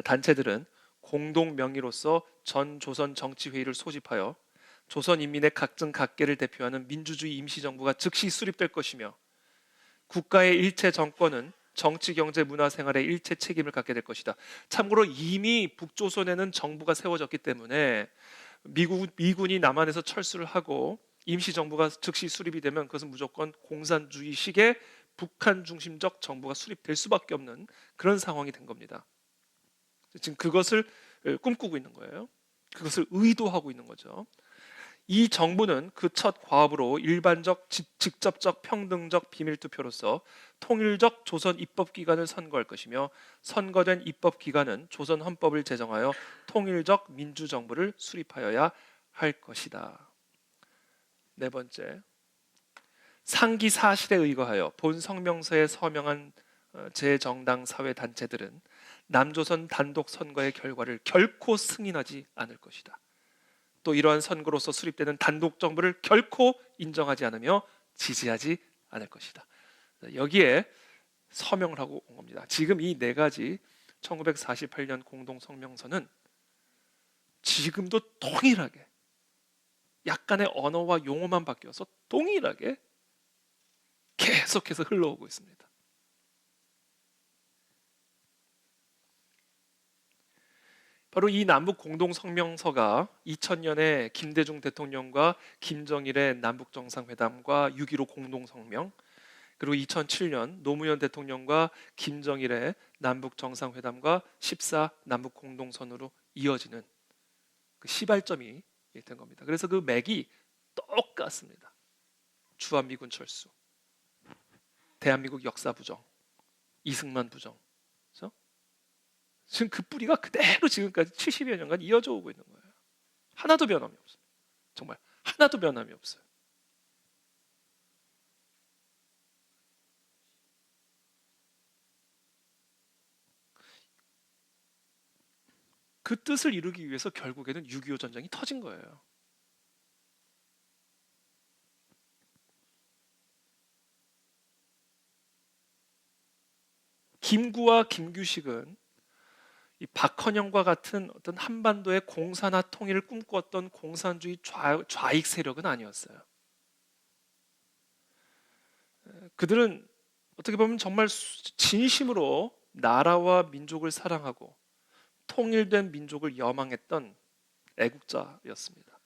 [SPEAKER 1] 단체들은 공동 명의로서 전 조선 정치회의를 소집하여 조선 인민의 각종 각계를 대표하는 민주주의 임시정부가 즉시 수립될 것이며 국가의 일체 정권은 정치, 경제, 문화 생활의 일체 책임을 갖게 될 것이다. 참고로 이미 북조선에는 정부가 세워졌기 때문에 미군이 남한에서 철수를 하고 임시정부가 즉시 수립이 되면 그것은 무조건 공산주의식의 북한 중심적 정부가 수립될 수밖에 없는 그런 상황이 된 겁니다. 지금 그것을 꿈꾸고 있는 거예요. 그것을 의도하고 있는 거죠. 이 정부는 그 첫 과업으로 일반적, 직접적, 평등적 비밀투표로서 통일적 조선 입법기관을 선거할 것이며 선거된 입법기관은 조선 헌법을 제정하여 통일적 민주정부를 수립하여야 할 것이다. 네 번째, 상기 사실에 의거하여 본 성명서에 서명한 제정당 사회단체들은 남조선 단독 선거의 결과를 결코 승인하지 않을 것이다. 또 이러한 선거로서 수립되는 단독 정부를 결코 인정하지 않으며 지지하지 않을 것이다. 여기에 서명을 하고 온 겁니다. 지금 이 네 가지 1948년 공동성명서는 지금도 동일하게 약간의 언어와 용어만 바뀌어서 동일하게 계속해서 흘러오고 있습니다. 바로 이 남북 공동성명서가 2000년에 김대중 대통령과 김정일의 남북정상회담과 6.15 공동성명, 그리고 2007년 노무현 대통령과 김정일의 남북정상회담과 14 남북공동선으로 이어지는 그 시발점이 된 겁니다. 그래서 그 맥이 똑같습니다. 주한미군 철수, 대한민국 역사 부정, 이승만 부정. 그렇죠? 지금 그 뿌리가 그대로 지금까지 70여 년간 이어져 오고 있는 거예요. 하나도 변함이 없어요. 정말 하나도 변함이 없어요. 그 뜻을 이루기 위해서 결국에는 6.25 전쟁이 터진 거예요. 김구와 김규식은 이 박헌영과 같은 어떤 한반도의 공산화 통일을 꿈꾸었던 공산주의 좌익 세력은 아니었어요. 그들은 어떻게 보면 정말 진심으로 나라와 민족을 사랑하고 통일된 민족을 여망했던 애국자였습니다.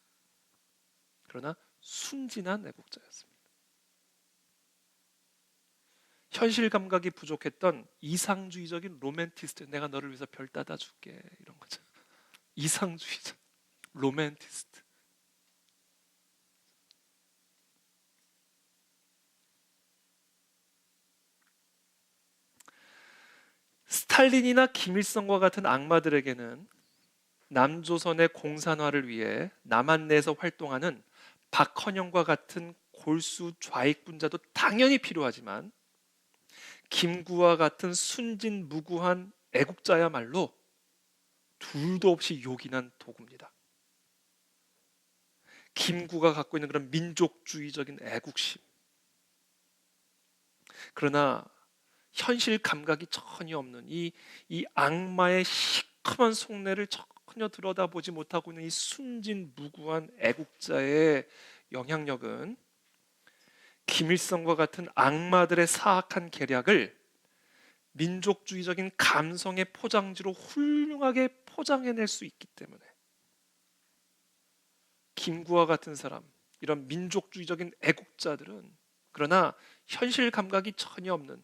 [SPEAKER 1] 그러나 순진한 애국자였습니다. 현실 감각이 부족했던 이상주의적인 로맨티스트, 내가 너를 위해서 별 따다 줄게, 이런 거죠. 이상주의적 로맨티스트. 스탈린이나 김일성과 같은 악마들에게는 남조선의 공산화를 위해 남한 내에서 활동하는 박헌영과 같은 골수 좌익분자도 당연히 필요하지만 김구와 같은 순진무구한 애국자야말로 둘도 없이 요긴한 도구입니다. 김구가 갖고 있는 그런 민족주의적인 애국심, 그러나 현실 감각이 전혀 없는 이 악마의 시커먼 속내를 전혀 들여다보지 못하고 있는 이 순진무구한 애국자의 영향력은 김일성과 같은 악마들의 사악한 계략을 민족주의적인 감성의 포장지로 훌륭하게 포장해낼 수 있기 때문에 김구와 같은 사람, 이런 민족주의적인 애국자들은 그러나 현실 감각이 전혀 없는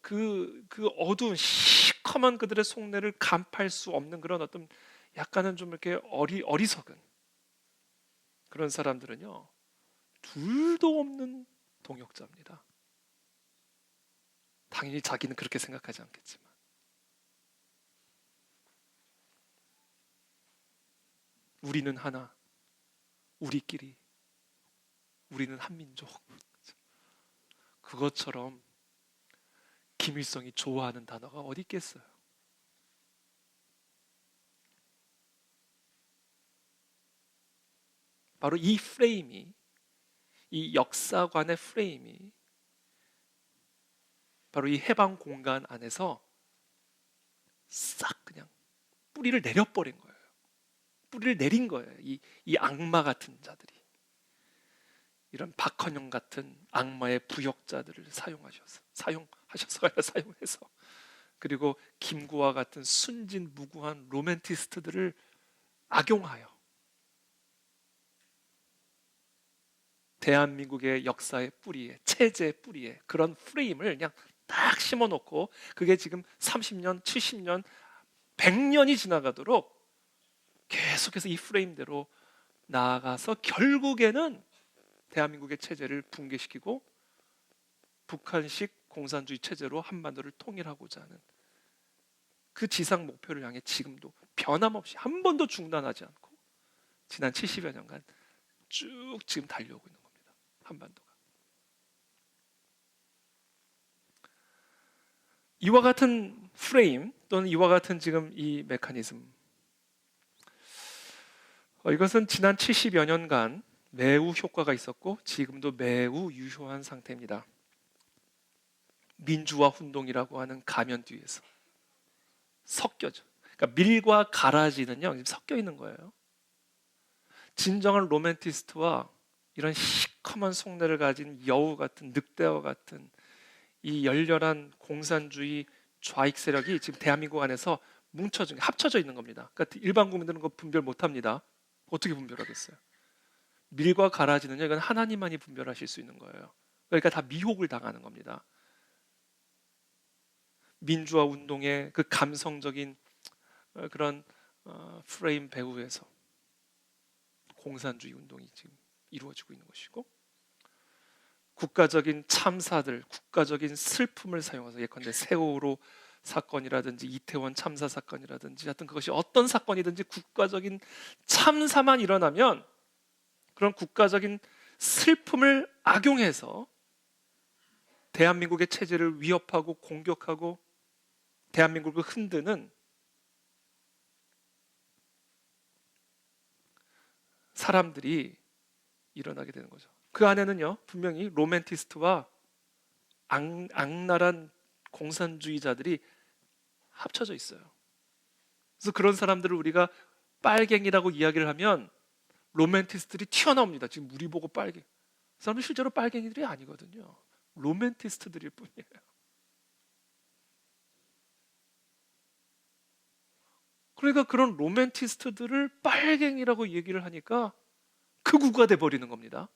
[SPEAKER 1] 그 어두운 시커먼 그들의 속내를 간파할 수 없는 그런 어떤 약간은 좀 이렇게 어리석은 그런 사람들은요, 둘도 없는 동역자입니다. 당연히 자기는 그렇게 생각하지 않겠지만. 우리는 하나, 우리끼리, 우리는 한민족. 그것처럼 김일성이 좋아하는 단어가 어디 있겠어요? 바로 이 프레임이, 이 역사관의 프레임이 바로 이 해방 공간 안에서 싹 그냥 뿌리를 내려버린 거예요. 뿌리를 내린 거예요. 이 악마 같은 자들이. 이런 박헌영 같은 악마의 부역자들을 사용해서 그리고 김구와 같은 순진무구한 로맨티스트들을 악용하여 대한민국의 역사의 뿌리에, 체제의 뿌리에 그런 프레임을 그냥 딱 심어놓고 그게 지금 30년, 70년, 100년이 지나가도록 계속해서 이 프레임대로 나아가서 결국에는 대한민국의 체제를 붕괴시키고 북한식 공산주의 체제로 한반도를 통일하고자 하는 그 지상 목표를 향해 지금도 변함없이 한 번도 중단하지 않고 지난 70여 년간 쭉 지금 달려오고 있는 겁니다. 한반도가. 이와 같은 프레임 또는 이와 같은 지금 이 메커니즘, 이것은 지난 70여 년간 매우 효과가 있었고 지금도 매우 유효한 상태입니다. 민주화 운동이라고 하는 가면 뒤에서 섞여져. 그러니까 밀과 가라지는요 지금 섞여 있는 거예요. 진정한 로맨티스트와 이런 시커먼 속내를 가진 여우 같은 늑대와 같은 이 열렬한 공산주의 좌익 세력이 지금 대한민국 안에서 합쳐져 있는 겁니다. 그러니까 일반 국민들은 그거 분별 못합니다. 어떻게 분별하겠어요? 밀과 가라지는요 이건 하나님만이 분별하실 수 있는 거예요. 그러니까 다 미혹을 당하는 겁니다. 민주화 운동의 그 감성적인 그런 프레임 배후에서 공산주의 운동이 지금 이루어지고 있는 것이고 국가적인 참사들, 국가적인 슬픔을 사용해서 예컨대 세월호 사건이라든지 이태원 참사 사건이라든지 하여튼 그것이 어떤 사건이든지 국가적인 참사만 일어나면 그런 국가적인 슬픔을 악용해서 대한민국의 체제를 위협하고 공격하고 대한민국을 흔드는 사람들이 일어나게 되는 거죠. 그 안에는요 분명히 로맨티스트와 악랄한 공산주의자들이 합쳐져 있어요. 그래서 그런 사람들을 우리가 빨갱이라고 이야기를 하면 로맨티스트들이 튀어나옵니다. 지금 우리 보고 빨갱이. 그 사람은 실제로 빨갱이들이 아니거든요. 로맨티스트들일 뿐이에요. 그러니까 그런 로맨티스트들을 빨갱이라고 얘기를 하니까 극우가 돼버리는 겁니다.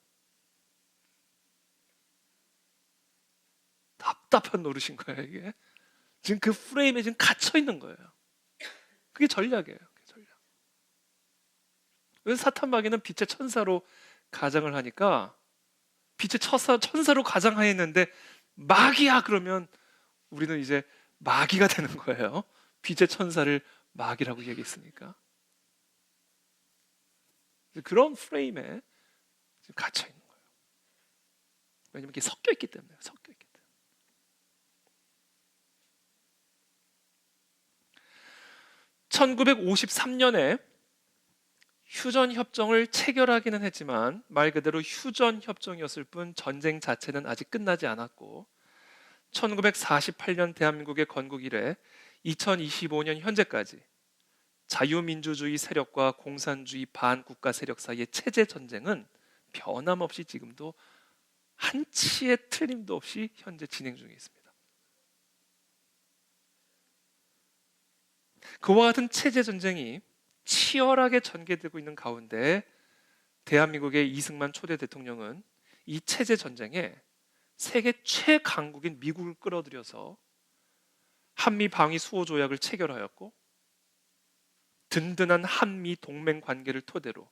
[SPEAKER 1] 답답한 노릇인 거예요 이게. 지금 그 프레임에 지금 갇혀 있는 거예요. 그게 전략이에요. 그게 전략. 그래서 사탄 마귀는 빛의 천사로 가장을 하니까 빛의 천사로 가장하였는데 마귀야 그러면 우리는 이제 마귀가 되는 거예요. 빛의 천사를 마귀라고 얘기했으니까. 그런 프레임에 지금 갇혀 있는 거예요. 왜냐면 이게 섞여 있기 때문에. 섞여 있기 때문에. 1953년에 휴전 협정을 체결하기는 했지만 말 그대로 휴전 협정이었을 뿐 전쟁 자체는 아직 끝나지 않았고 1948년 대한민국의 건국 이래 2025년 현재까지 자유민주주의 세력과 공산주의 반국가 세력 사이의 체제 전쟁은 변함없이 지금도 한치의 틀림도 없이 현재 진행 중에 있습니다. 그와 같은 체제 전쟁이 치열하게 전개되고 있는 가운데 대한민국의 이승만 초대 대통령은 이 체제 전쟁에 세계 최강국인 미국을 끌어들여서 한미 방위 수호 조약을 체결하였고 든든한 한미 동맹 관계를 토대로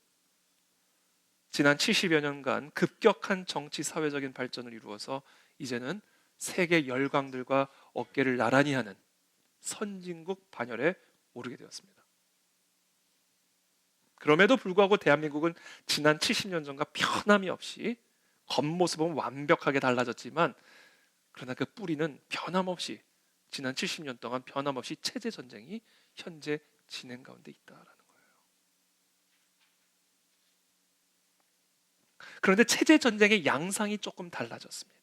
[SPEAKER 1] 지난 70여 년간 급격한 정치 사회적인 발전을 이루어서 이제는 세계 열강들과 어깨를 나란히 하는 선진국 반열에 오르게 되었습니다. 그럼에도 불구하고 대한민국은 지난 70년 전과 변함이 없이 겉모습은 완벽하게 달라졌지만 그러나 그 뿌리는 변함없이 지난 70년 동안 변함없이 체제 전쟁이 현재 진행 가운데 있다라는 거예요. 그런데 체제 전쟁의 양상이 조금 달라졌습니다.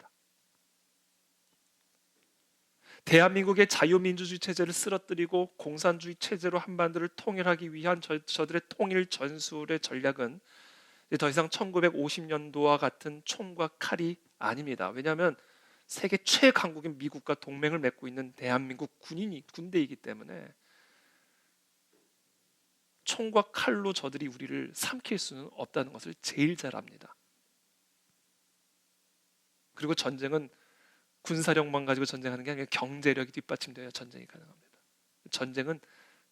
[SPEAKER 1] 대한민국의 자유민주주의 체제를 쓰러뜨리고 공산주의 체제로 한반도를 통일하기 위한 저들의 통일 전술의 전략은 이제 더 이상 1950년도와 같은 총과 칼이 아닙니다. 왜냐하면 세계 최강국인 미국과 동맹을 맺고 있는 대한민국 군대이기 때문에 총과 칼로 저들이 우리를 삼킬 수는 없다는 것을 제일 잘 압니다. 그리고 전쟁은 군사력만 가지고 전쟁하는 게 아니라 경제력이 뒷받침되어야 전쟁이 가능합니다. 전쟁은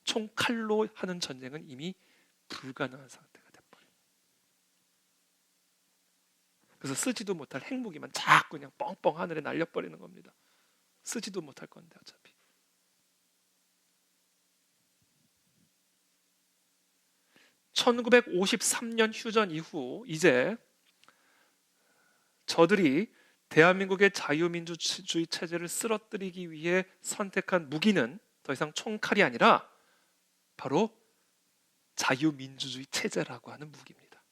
[SPEAKER 1] 총칼로 하는 전쟁은 이미 불가능한 상태가 돼버려요. 그래서 쓰지도 못할 핵무기만 자꾸 그냥 뻥뻥 하늘에 날려버리는 겁니다. 쓰지도 못할 건데 어차피. (1953년) 휴전 이후 이제 저들이 대한민국의 자유민주주의 체제를 쓰러뜨리기 위해 선택한 무기는 더 이상 총칼이 아니라 바로 자유민주주의 체제라고 하는 무기입니다.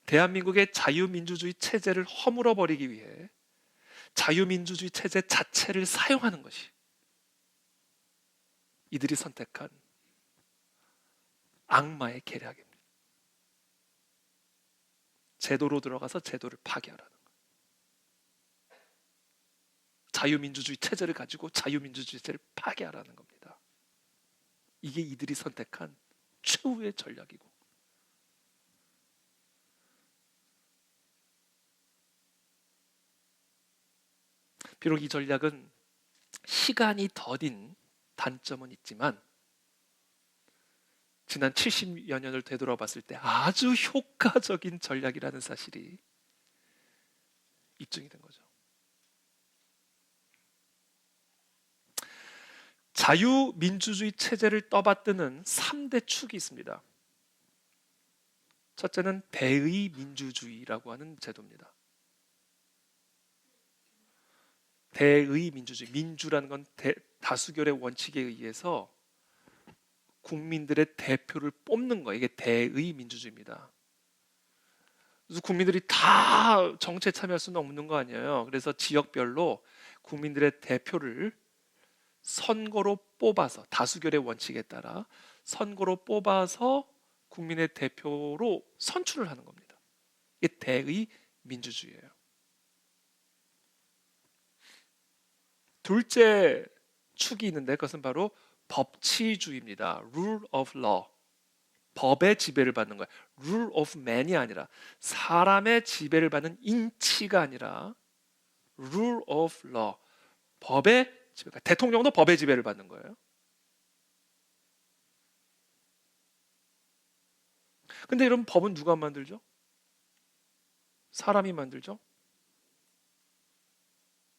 [SPEAKER 1] 대한민국의 자유민주주의 체제를 허물어 버리기 위해 자유민주주의 체제 자체를 사용하는 것이 이들이 선택한 악마의 계략입니다. 제도로 들어가서 제도를 파괴하라는 거예요. 자유민주주의 체제를 가지고 자유민주주의 체제를 파괴하라는 겁니다. 이게 이들이 선택한 최후의 전략이고, 비록 이 전략은 시간이 더딘 단점은 있지만 지난 70여 년을 되돌아봤을 때 아주 효과적인 전략이라는 사실이 입증이 된 거죠. 자유민주주의 체제를 떠받드는 3대 축이 있습니다. 첫째는 대의 민주주의라고 하는 제도입니다. 대의 민주주의, 민주라는 건 다수결의 원칙에 의해서 국민들의 대표를 뽑는 거, 이게 대의 민주주의입니다. 그래서 국민들이 다 정치에 참여할 수는 없는 거 아니에요. 그래서 지역별로 국민들의 대표를 선거로 뽑아서, 다수결의 원칙에 따라 선거로 뽑아서 국민의 대표로 선출을 하는 겁니다. 이게 대의 민주주의예요. 둘째 축이 있는데 그것은 바로 법치주의입니다. Rule of law. 법의 지배를 받는 거예요. Rule of man이 아니라, 사람의 지배를 받는 인치가 아니라 Rule of law. 법의 지배. 대통령도 법의 지배를 받는 거예요. 근데 이런 법은 누가 만들죠? 사람이 만들죠?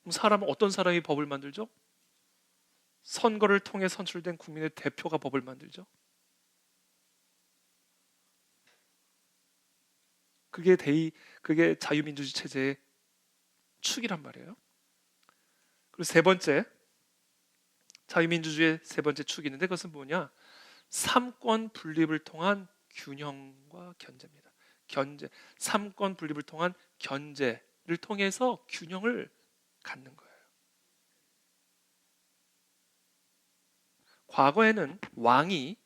[SPEAKER 1] 그럼 어떤 사람이 법을 만들죠? 선거를 통해 선출된 국민의 대표가 법을 만들죠. 그게 자유민주주의 체제의 축이란 말이에요. 그리고 세 번째, 자유민주주의의 세 번째 축이 있는데 그것은 뭐냐? 삼권 분립을 통한 균형과 견제입니다. 삼권 분립을 통한 견제를 통해서 균형을 갖는 거예요. 과거에는 왕이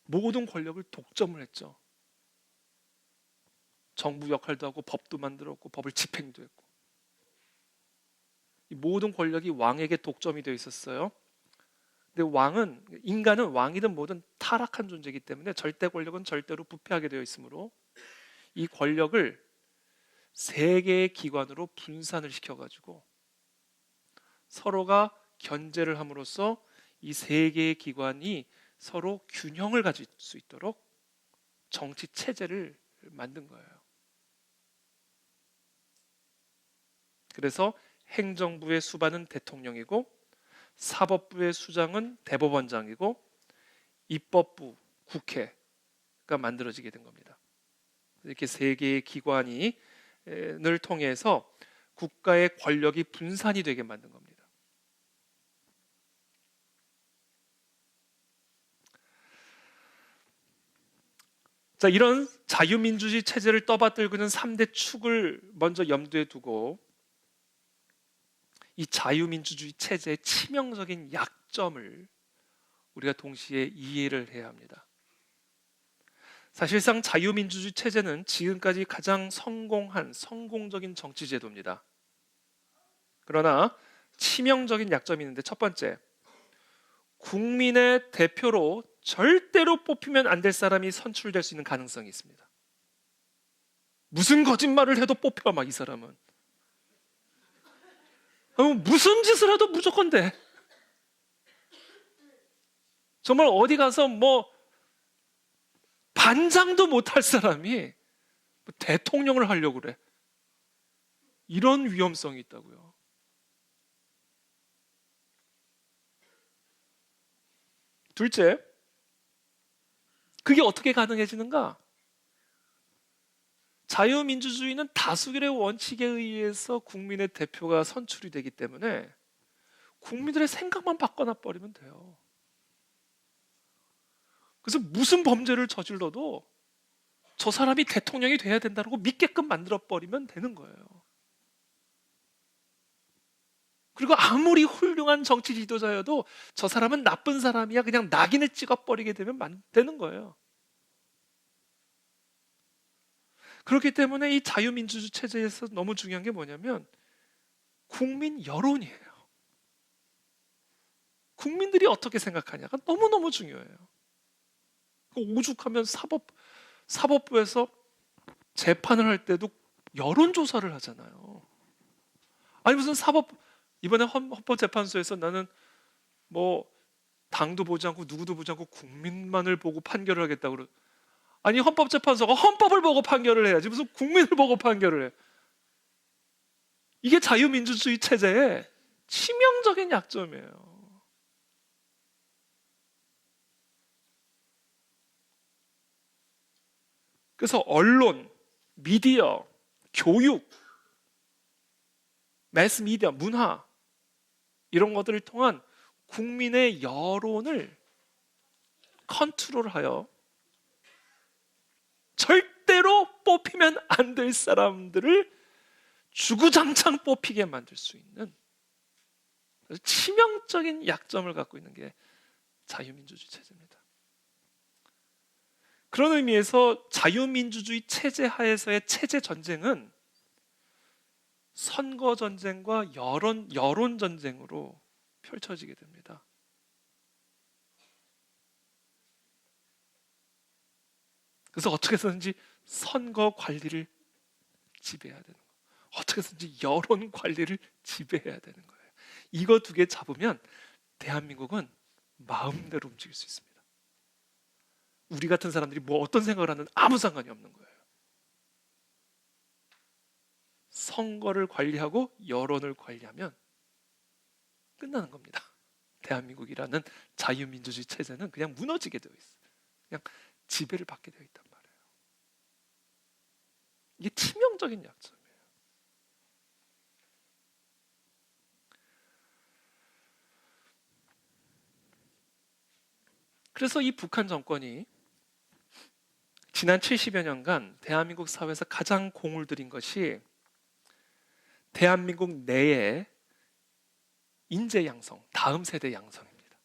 [SPEAKER 1] 모든 권력을 독점을 했죠. 정부 역할도 하고 법도 만들었고 법을 집행도 했고, 이 모든 권력이 왕에게 독점이 되어 있었어요. 근데 인간은 왕이든 뭐든 타락한 존재이기 때문에 절대 권력은 절대로 부패하게 되어 있으므로 이 권력을 세 개의 기관으로 분산을 시켜가지고 서로가 견제를 함으로써 이 세 개의 기관이 서로 균형을 가질 수 있도록 정치 체제를 만든 거예요. 그래서 행정부의 수반은 대통령이고, 사법부의 수장은 대법원장이고, 입법부, 국회가 만들어지게 된 겁니다. 이렇게 세 개의 기관을 통해서 국가의 권력이 분산이 되게 만든 겁니다. 자, 이런 자유민주주의 체제를 떠받들고 있는 3대 축을 먼저 염두에 두고 이 자유민주주의 체제의 치명적인 약점을 우리가 동시에 이해를 해야 합니다. 사실상 자유민주주의 체제는 지금까지 가장 성공적인 정치 제도입니다. 그러나 치명적인 약점이 있는데, 첫 번째, 국민의 대표로 절대로 뽑히면 안 될 사람이 선출될 수 있는 가능성이 있습니다. 무슨 거짓말을 해도 뽑혀, 막 이 사람은. 무슨 짓을 해도 무조건 돼. 정말 어디 가서 반장도 못할 사람이 대통령을 하려고 그래. 이런 위험성이 있다고요. 둘째, 그게 어떻게 가능해지는가? 자유민주주의는 다수결의 원칙에 의해서 국민의 대표가 선출이 되기 때문에 국민들의 생각만 바꿔놔 버리면 돼요. 그래서 무슨 범죄를 저질러도 저 사람이 대통령이 돼야 된다고 믿게끔 만들어 버리면 되는 거예요. 그리고 아무리 훌륭한 정치 지도자여도 저 사람은 나쁜 사람이야, 그냥 낙인을 찍어버리게 되면 되는 거예요. 그렇기 때문에 이 자유민주주의 체제에서 너무 중요한 게 뭐냐면 국민 여론이에요. 국민들이 어떻게 생각하냐가 너무너무 중요해요. 오죽하면 사법부에서 재판을 할 때도 여론조사를 하잖아요. 아니 무슨 이번에 헌법재판소에서 나는 당도 보지 않고 누구도 보지 않고 국민만을 보고 판결을 하겠다고 아니 헌법재판소가 헌법을 보고 판결을 해야지 무슨 국민을 보고 판결을 해. 이게 자유민주주의 체제의 치명적인 약점이에요. 그래서 언론, 미디어, 교육, 매스미디어, 문화 이런 것들을 통한 국민의 여론을 컨트롤하여 절대로 뽑히면 안 될 사람들을 주구장창 뽑히게 만들 수 있는 치명적인 약점을 갖고 있는 게 자유민주주의 체제입니다. 그런 의미에서 자유민주주의 체제 하에서의 체제 전쟁은 선거 전쟁과 여론 전쟁으로 펼쳐지게 됩니다. 그래서 어떻게 해서든지 선거 관리를 지배해야 되는 거예요. 어떻게 해서든지 여론 관리를 지배해야 되는 거예요. 이거 두 개 잡으면 대한민국은 마음대로 움직일 수 있습니다. 우리 같은 사람들이 어떤 생각을 하는 아무 상관이 없는 거예요. 선거를 관리하고 여론을 관리하면 끝나는 겁니다. 대한민국이라는 자유민주주의 체제는 그냥 무너지게 되어 있어요. 그냥 지배를 받게 되어 있단 말이에요. 이게 치명적인 약점이에요. 그래서 이 북한 정권이 지난 70여 년간 대한민국 사회에서 가장 공을 들인 것이 대한민국 내의 인재 양성, 다음 세대 양성입니다.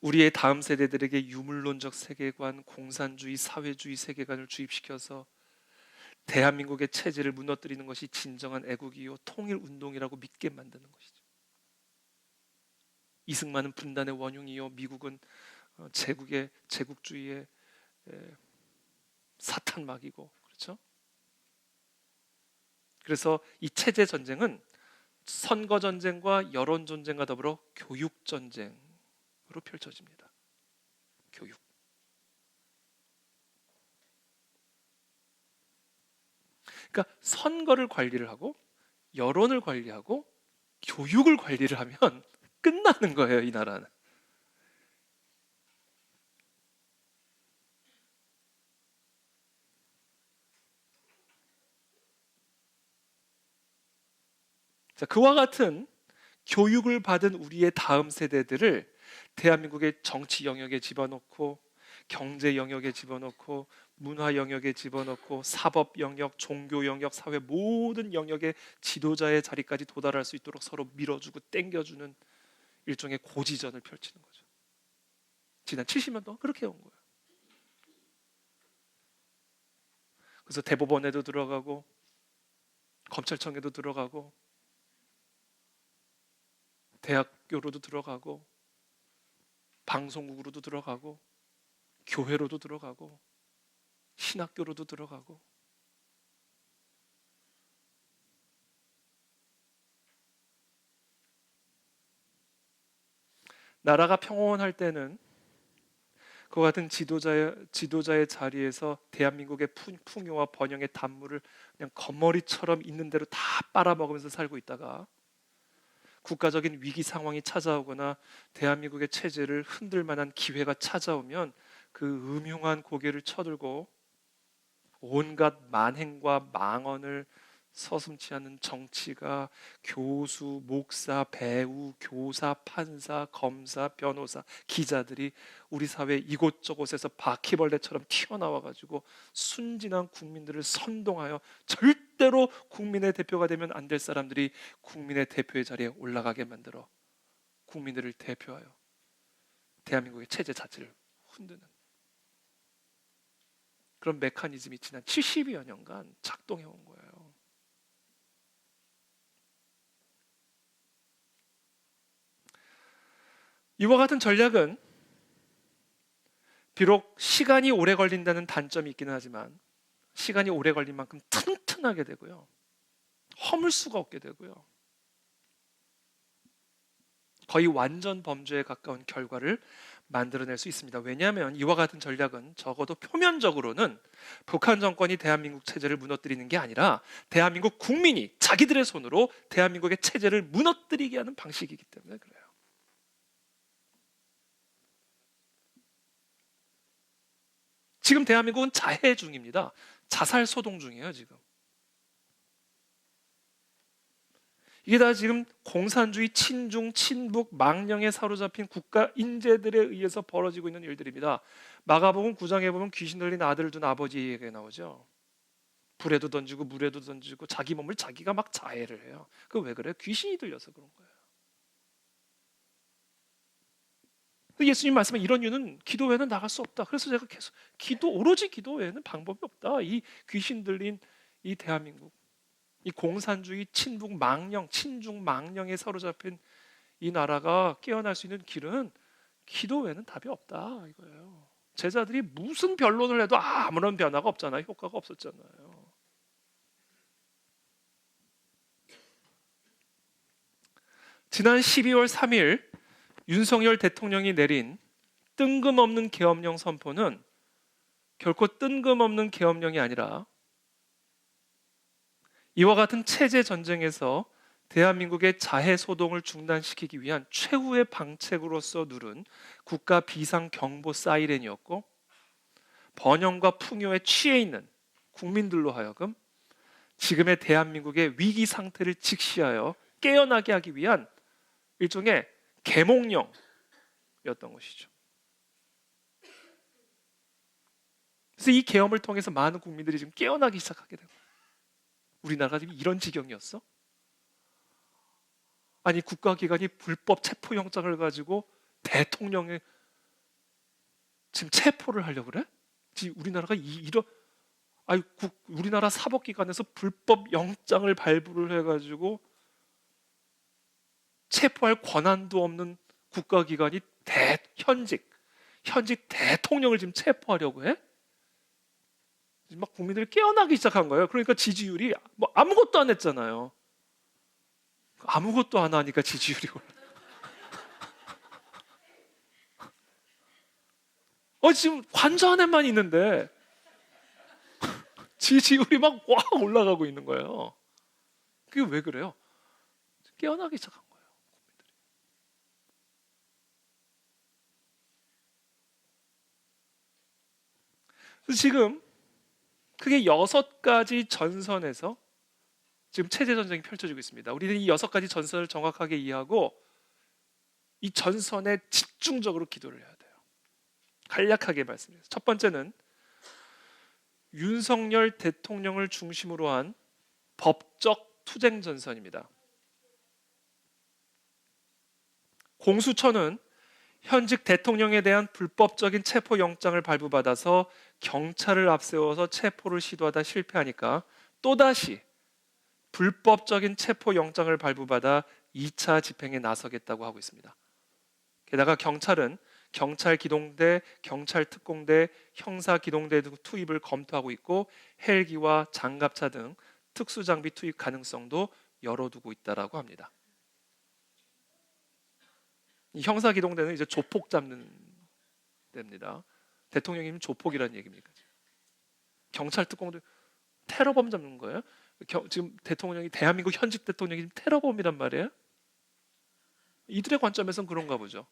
[SPEAKER 1] 우리의 다음 세대들에게 유물론적 세계관, 공산주의, 사회주의 세계관을 주입시켜서 대한민국의 체제를 무너뜨리는 것이 진정한 애국이요 통일운동이라고 믿게 만드는 것이죠. 이승만은 분단의 원흉이요 미국은 제국주의의 사탄막이고, 그렇죠? 그래서 이 체제 전쟁은 선거 전쟁과 여론 전쟁과 더불어 교육 전쟁으로 펼쳐집니다. 교육. 그러니까 선거를 관리를 하고 여론을 관리하고 교육을 관리를 하면 끝나는 거예요, 이 나라는. 자, 그와 같은 교육을 받은 우리의 다음 세대들을 대한민국의 정치 영역에 집어넣고 경제 영역에 집어넣고 문화 영역에 집어넣고 사법 영역, 종교 영역, 사회 모든 영역의 지도자의 자리까지 도달할 수 있도록 서로 밀어주고 땡겨주는 일종의 고지전을 펼치는 거죠. 지난 70년 동안 그렇게 해온 거예요. 그래서 대법원에도 들어가고 검찰청에도 들어가고 대학교로도 들어가고 방송국으로도 들어가고 교회로도 들어가고 신학교로도 들어가고 나라가 평온할 때는 그와 같은 지도자의 자리에서 대한민국의 풍요와 번영의 단물을 그냥 겉머리처럼 있는 대로 다 빨아먹으면서 살고 있다가 국가적인 위기 상황이 찾아오거나 대한민국의 체제를 흔들 만한 기회가 찾아오면 그 음흉한 고개를 쳐들고 온갖 만행과 망언을 서슴지 않는 정치가 교수, 목사, 배우, 교사, 판사, 검사, 변호사, 기자들이 우리 사회 이곳저곳에서 바퀴벌레처럼 튀어나와 가지고 순진한 국민들을 선동하여 절대로 국민의 대표가 되면 안 될 사람들이 국민의 대표의 자리에 올라가게 만들어 국민들을 대표하여 대한민국의 체제 자체를 흔드는 그런 메커니즘이 지난 70여 년간 작동해 온 거예요. 이와 같은 전략은 비록 시간이 오래 걸린다는 단점이 있기는 하지만 시간이 오래 걸린 만큼 튼튼하게 되고요. 허물 수가 없게 되고요. 거의 완전 범죄에 가까운 결과를 만들어낼 수 있습니다. 왜냐하면 이와 같은 전략은 적어도 표면적으로는 북한 정권이 대한민국 체제를 무너뜨리는 게 아니라 대한민국 국민이 자기들의 손으로 대한민국의 체제를 무너뜨리게 하는 방식이기 때문에 그래요. 지금 대한민국은 자해 중입니다. 자살 소동 중이에요, 지금. 이게 다 지금 공산주의, 친중, 친북, 망령에 사로잡힌 국가 인재들에 의해서 벌어지고 있는 일들입니다. 마가복음 9장에 보면 귀신 들린 아들을 둔 아버지 얘기가 나오죠. 불에도 던지고 물에도 던지고 자기 몸을 자기가 막 자해를 해요. 그 왜 그래요? 귀신이 들려서 그런 거예요. 예수님 말씀은 이런 이유는 기도 외에는 나갈 수 없다. 그래서 제가 계속 오로지 기도 외에는 방법이 없다. 이 귀신 들린 이 대한민국, 이 공산주의 친북 망령, 친중 망령에 사로잡힌 이 나라가 깨어날 수 있는 길은 기도 외에는 답이 없다 이거예요. 제자들이 무슨 변론을 해도 아무런 변화가 없잖아요. 효과가 없었잖아요. 지난 12월 3일 윤석열 대통령이 내린 뜬금없는 계엄령 선포는 결코 뜬금없는 계엄령이 아니라 이와 같은 체제 전쟁에서 대한민국의 자해 소동을 중단시키기 위한 최후의 방책으로서 누른 국가 비상 경보 사이렌이었고 번영과 풍요에 취해 있는 국민들로 하여금 지금의 대한민국의 위기 상태를 직시하여 깨어나게 하기 위한 일종의 계몽령이었던 것이죠. 그래서 이 계엄을 통해서 많은 국민들이 지금 깨어나기 시작하게 되고 우리나라가 지금 이런 지경이었어? 아니 국가기관이 불법 체포영장을 가지고 대통령의 지금 체포를 하려고 그래? 지금 우리나라가 우리나라 사법기관에서 불법 영장을 발부를 해가지고 체포할 권한도 없는 국가기관이 현직 대통령을 지금 체포하려고 해? 막 국민들이 깨어나기 시작한 거예요. 그러니까 지지율이 뭐 아무것도 안 했잖아요. 아무것도 안 하니까 지지율이 올라. 지금 관저 안에만 있는데 지지율이 막 확 올라가고 있는 거예요. 그게 왜 그래요? 깨어나기 시작한 거예요. 국민들이. 그래서 지금 크게 6가지 전선에서 지금 체제 전쟁이 펼쳐지고 있습니다. 우리는 이 6가지 전선을 정확하게 이해하고 이 전선에 집중적으로 기도를 해야 돼요. 간략하게 말씀드립니다. 첫 번째는 윤석열 대통령을 중심으로 한 법적 투쟁 전선입니다. 공수처는 현직 대통령에 대한 불법적인 체포영장을 발부받아서 경찰을 앞세워서 체포를 시도하다 실패하니까 또다시 불법적인 체포영장을 발부받아 2차 집행에 나서겠다고 하고 있습니다. 게다가 경찰은 경찰 기동대, 경찰 특공대, 형사 기동대 등 투입을 검토하고 있고 헬기와 장갑차 등 특수장비 투입 가능성도 열어두고 있다라고 합니다. 이 형사 기동대는 이제 조폭 잡는 데입니다. 대통령님 조폭이라는 얘기입니까? 경찰 특공대 테러범 잡는 거예요? 지금 대통령이 대한민국 현직 대통령이 지금 테러범이란 말이에요? 이들의 관점에서는 그런가 보죠.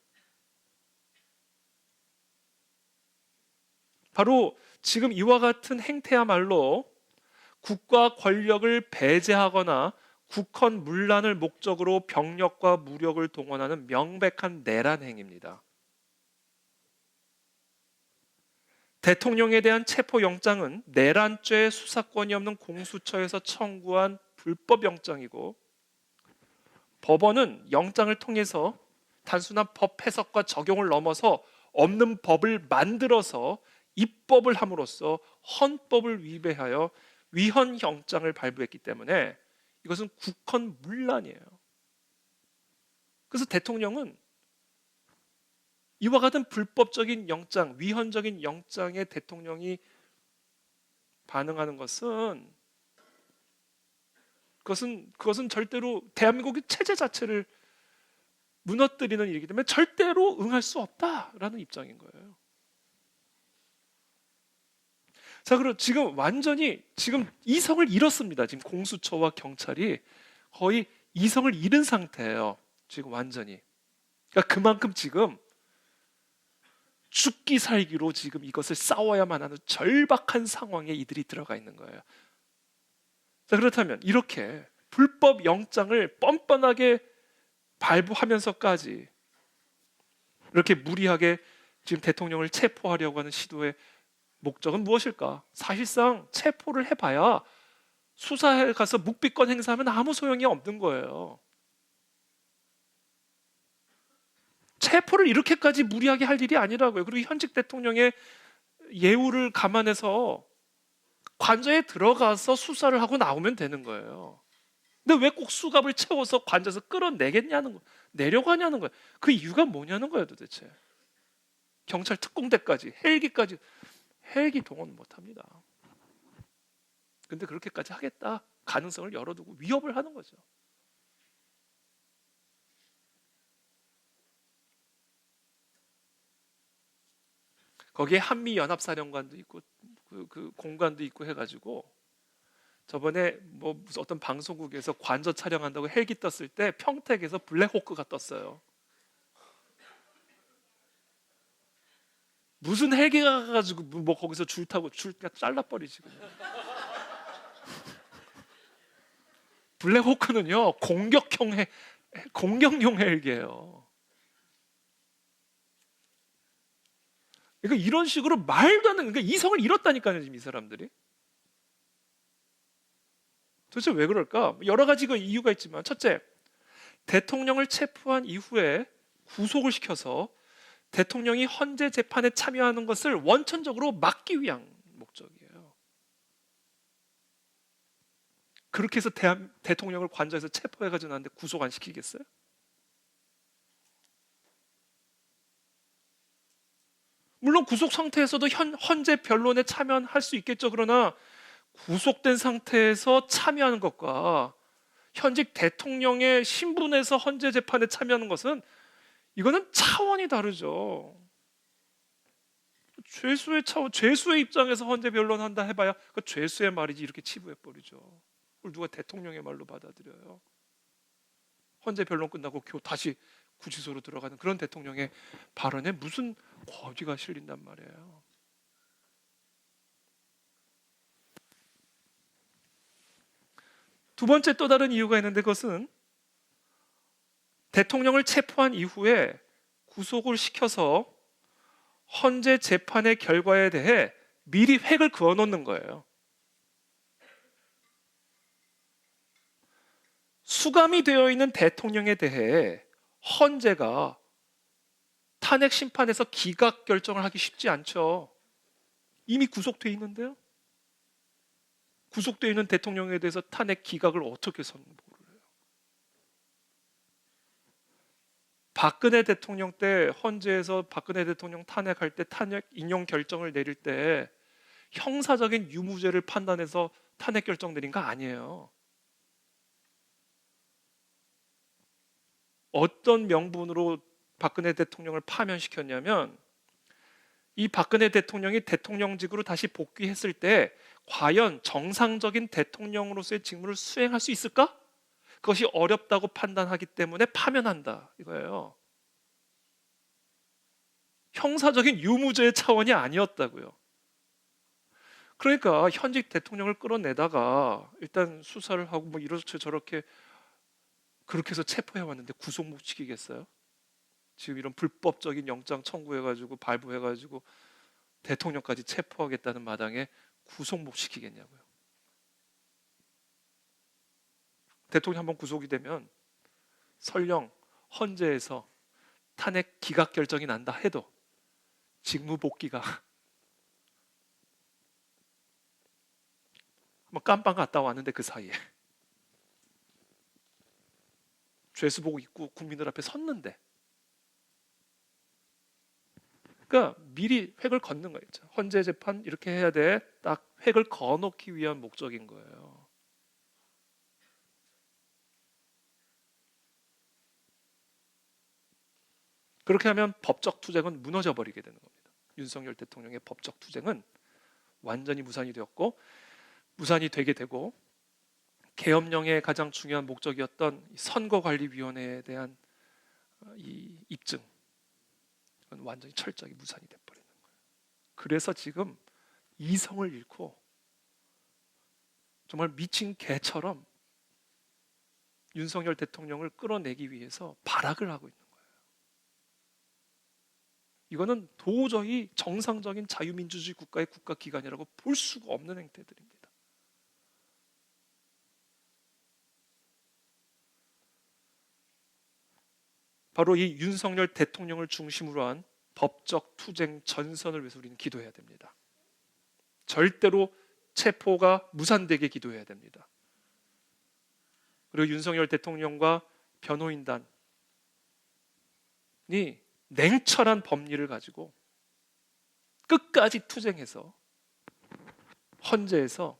[SPEAKER 1] 바로 지금 이와 같은 행태야말로 국가 권력을 배제하거나 국헌 문란을 목적으로 병력과 무력을 동원하는 명백한 내란 행위입니다. 대통령에 대한 체포영장은 내란죄 수사권이 없는 공수처에서 청구한 불법영장이고 법원은 영장을 통해서 단순한 법 해석과 적용을 넘어서 없는 법을 만들어서 입법을 함으로써 헌법을 위배하여 위헌 영장을 발부했기 때문에 이것은 국헌 문란이에요. 그래서 대통령은 이와 같은 불법적인 영장, 위헌적인 영장에 대통령이 반응하는 것은 그것은 절대로 대한민국의 체제 자체를 무너뜨리는 일이기 때문에 절대로 응할 수 없다라는 입장인 거예요. 자, 그럼 지금 완전히 지금 이성을 잃었습니다. 지금 공수처와 경찰이 거의 이성을 잃은 상태예요. 지금 완전히. 그러니까 그만큼 지금 죽기 살기로 지금 이것을 싸워야만 하는 절박한 상황에 이들이 들어가 있는 거예요. 자, 그렇다면 이렇게 불법 영장을 뻔뻔하게 발부하면서까지 이렇게 무리하게 지금 대통령을 체포하려고 하는 시도의 목적은 무엇일까? 사실상 체포를 해봐야 수사에 가서 묵비권 행사하면 아무 소용이 없는 거예요. 체포를 이렇게까지 무리하게 할 일이 아니라고요. 그리고 현직 대통령의 예우를 감안해서 관저에 들어가서 수사를 하고 나오면 되는 거예요. 근데 왜 꼭 수갑을 채워서 관저에서 끌어내겠냐는 거, 내려가냐는 거예요. 그 이유가 뭐냐는 거예요, 도대체. 경찰 특공대까지, 헬기까지, 헬기 동원 못합니다. 근데 그렇게까지 하겠다 가능성을 열어두고 위협을 하는 거죠. 거기에 한미연합사령관도 있고 그 공관도 있고 해가지고 저번에 뭐 무슨 어떤 방송국에서 관저 촬영한다고 헬기 떴을 때 평택에서 블랙호크가 떴어요. 무슨 헬기가 가가지고 뭐 거기서 줄 타고 줄 잘라버리지 그냥. 블랙호크는요 공격용 헬기예요. 그러니까 이런 식으로 말도 안 되는, 그러니까 이성을 잃었다니까요 지금 이 사람들이. 도대체 왜 그럴까? 여러 가지 이유가 있지만 첫째, 대통령을 체포한 이후에 구속을 시켜서 대통령이 헌재 재판에 참여하는 것을 원천적으로 막기 위한 목적이에요. 그렇게 해서 대통령을 관저에서 체포해가지고 나는데 구속 안 시키겠어요? 물론 구속 상태에서도 헌재 변론에 참여할 수 있겠죠. 그러나 구속된 상태에서 참여하는 것과 현직 대통령의 신분에서 헌재 재판에 참여하는 것은 이거는 차원이 다르죠. 죄수의 차원, 죄수의 입장에서 헌재 변론한다 해봐야 그 죄수의 말이지 이렇게 치부해버리죠. 그걸 누가 대통령의 말로 받아들여요? 헌재 변론 끝나고 다시 구치소로 들어가는 그런 대통령의 발언에 무슨 거지가 실린단 말이에요. 두 번째 또 다른 이유가 있는데 그것은 대통령을 체포한 이후에 구속을 시켜서 헌재 재판의 결과에 대해 미리 획을 그어 놓는 거예요. 수감이 되어 있는 대통령에 대해 헌재가 탄핵 심판에서 기각 결정을 하기 쉽지 않죠. 이미 구속돼 있는데요. 구속되어 있는 대통령에 대해서 탄핵 기각을 어떻게 선고를 해요? 박근혜 대통령 때 헌재에서 박근혜 대통령 탄핵할 때 탄핵 인용 결정을 내릴 때 형사적인 유무죄를 판단해서 탄핵 결정 내린 거 아니에요. 어떤 명분으로 박근혜 대통령을 파면시켰냐면 이 박근혜 대통령이 대통령직으로 다시 복귀했을 때 과연 정상적인 대통령으로서의 직무를 수행할 수 있을까? 그것이 어렵다고 판단하기 때문에 파면한다 이거예요. 형사적인 유무죄의 차원이 아니었다고요. 그러니까 현직 대통령을 끌어내다가 일단 수사를 하고 뭐 이렇게 저렇게 그렇게 해서 체포해 왔는데 구속 못 시키겠어요? 지금 이런 불법적인 영장 청구해가지고 발부해가지고 대통령까지 체포하겠다는 마당에 구속 못 시키겠냐고요. 대통령 한번 구속이 되면 설령 헌재에서 탄핵 기각 결정이 난다 해도 직무 복귀가 한번 깜빵 갔다 왔는데 그 사이에 죄수복 입고 국민들 앞에 섰는데 그러니까 미리 획을 걷는 거예요. 헌재 재판 이렇게 해야 돼. 딱 획을 그어놓기 위한 목적인 거예요. 그렇게 하면 법적 투쟁은 무너져 버리게 되는 겁니다. 윤석열 대통령의 법적 투쟁은 완전히 무산이 되었고 무산이 되게 되고 계엄령의 가장 중요한 목적이었던 선거관리위원회에 대한 이 입증 그건 완전히 철저하게 무산이 돼버리는 거예요. 그래서 지금 이성을 잃고 정말 미친 개처럼 윤석열 대통령을 끌어내기 위해서 발악을 하고 있는 거예요. 이거는 도저히 정상적인 자유민주주의 국가의 국가기관이라고 볼 수가 없는 행태들입니다. 바로 이 윤석열 대통령을 중심으로 한 법적 투쟁 전선을 위해서 우리는 기도해야 됩니다. 절대로 체포가 무산되게 기도해야 됩니다. 그리고 윤석열 대통령과 변호인단이 냉철한 법리를 가지고 끝까지 투쟁해서 헌재에서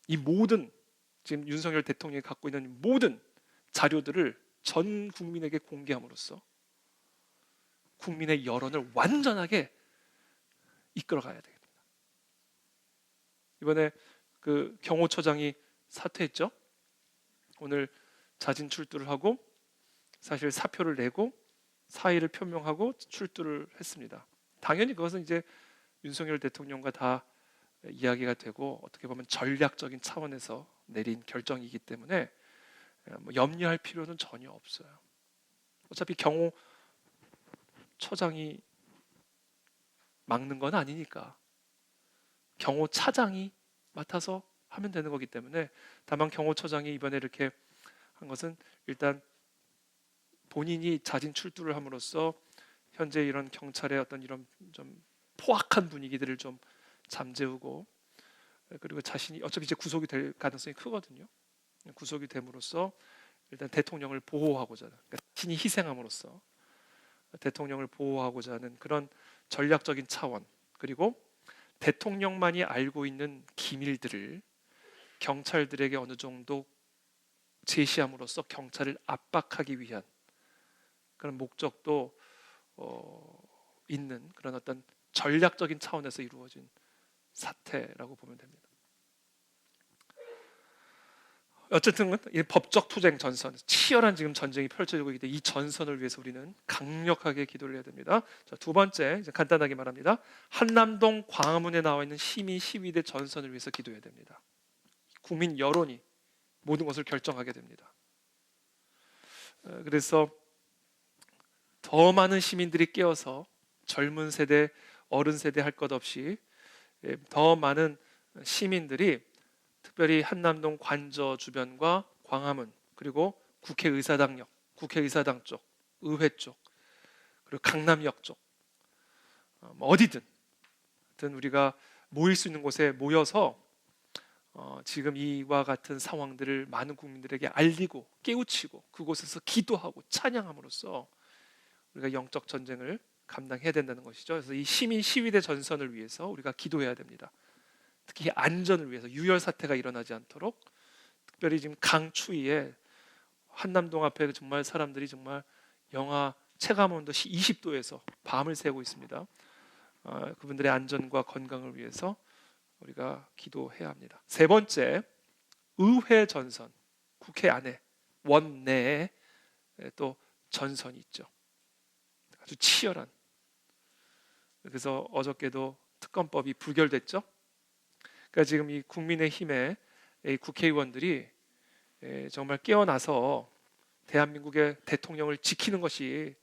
[SPEAKER 1] 이 모든 지금 윤석열 대통령이 갖고 있는 모든 자료들을 전 국민에게 공개함으로써 국민의 여론을 완전하게 이끌어가야 되겠습니다. 이번에 그 경호처장이 사퇴했죠. 오늘 자진 출두를 하고 사실 사표를 내고 사의를 표명하고 출두를 했습니다. 당연히 그것은 이제 윤석열 대통령과 다 이야기가 되고 어떻게 보면 전략적인 차원에서 내린 결정이기 때문에 뭐 염려할 필요는 전혀 없어요. 어차피 경호처장이 막는 건 아니니까 경호차장이 맡아서 하면 되는 거기 때문에 다만 경호처장이 이번에 이렇게 한 것은 일단 본인이 자진 출두를 함으로써 현재 이런 경찰의 어떤 이런 좀 포악한 분위기들을 좀 잠재우고 그리고 자신이 어차피 이제 구속이 될 가능성이 크거든요. 구속이 됨으로써 일단 대통령을 보호하고자 하는 그러니까 자신이 희생함으로써 대통령을 보호하고자 하는 그런 전략적인 차원 그리고 대통령만이 알고 있는 기밀들을 경찰들에게 어느 정도 제시함으로써 경찰을 압박하기 위한 그런 목적도 있는 그런 어떤 전략적인 차원에서 이루어진 사태라고 보면 됩니다. 어쨌든 이 법적 투쟁 전선, 치열한 지금 전쟁이 펼쳐지고 있기 때문에 이 전선을 위해서 우리는 강력하게 기도를 해야 됩니다. 자, 두 번째, 이제 간단하게 말합니다. 한남동 광화문에 나와 있는 시민 시위대 전선을 위해서 기도해야 됩니다. 국민 여론이 모든 것을 결정하게 됩니다. 그래서 더 많은 시민들이 깨어서 젊은 세대, 어른 세대 할 것 없이 더 많은 시민들이 특별히 한남동 관저 주변과 광화문 그리고 국회의사당역, 국회의사당 쪽, 의회 쪽, 그리고 강남역 쪽 뭐 어디든 우리가 모일 수 있는 곳에 모여서 지금 이와 같은 상황들을 많은 국민들에게 알리고 깨우치고 그곳에서 기도하고 찬양함으로써 우리가 영적 전쟁을 감당해야 된다는 것이죠. 그래서 이 시민 시위대 전선을 위해서 우리가 기도해야 됩니다. 특히 안전을 위해서 유혈 사태가 일어나지 않도록 특별히 지금 강추위에 한남동 앞에 정말 사람들이 정말 영하 체감온도 20도에서 밤을 새고 있습니다. 그분들의 안전과 건강을 위해서 우리가 기도해야 합니다. 세 번째, 의회 전선, 국회 안에 원내에 또 전선이 있죠. 아주 치열한. 그래서 어저께도 특검법이 부결됐죠. 그러니까 지금 이 국민의힘의 이 국회의원들이 정말 깨어나서 대한민국의 대통령을 지키는 것이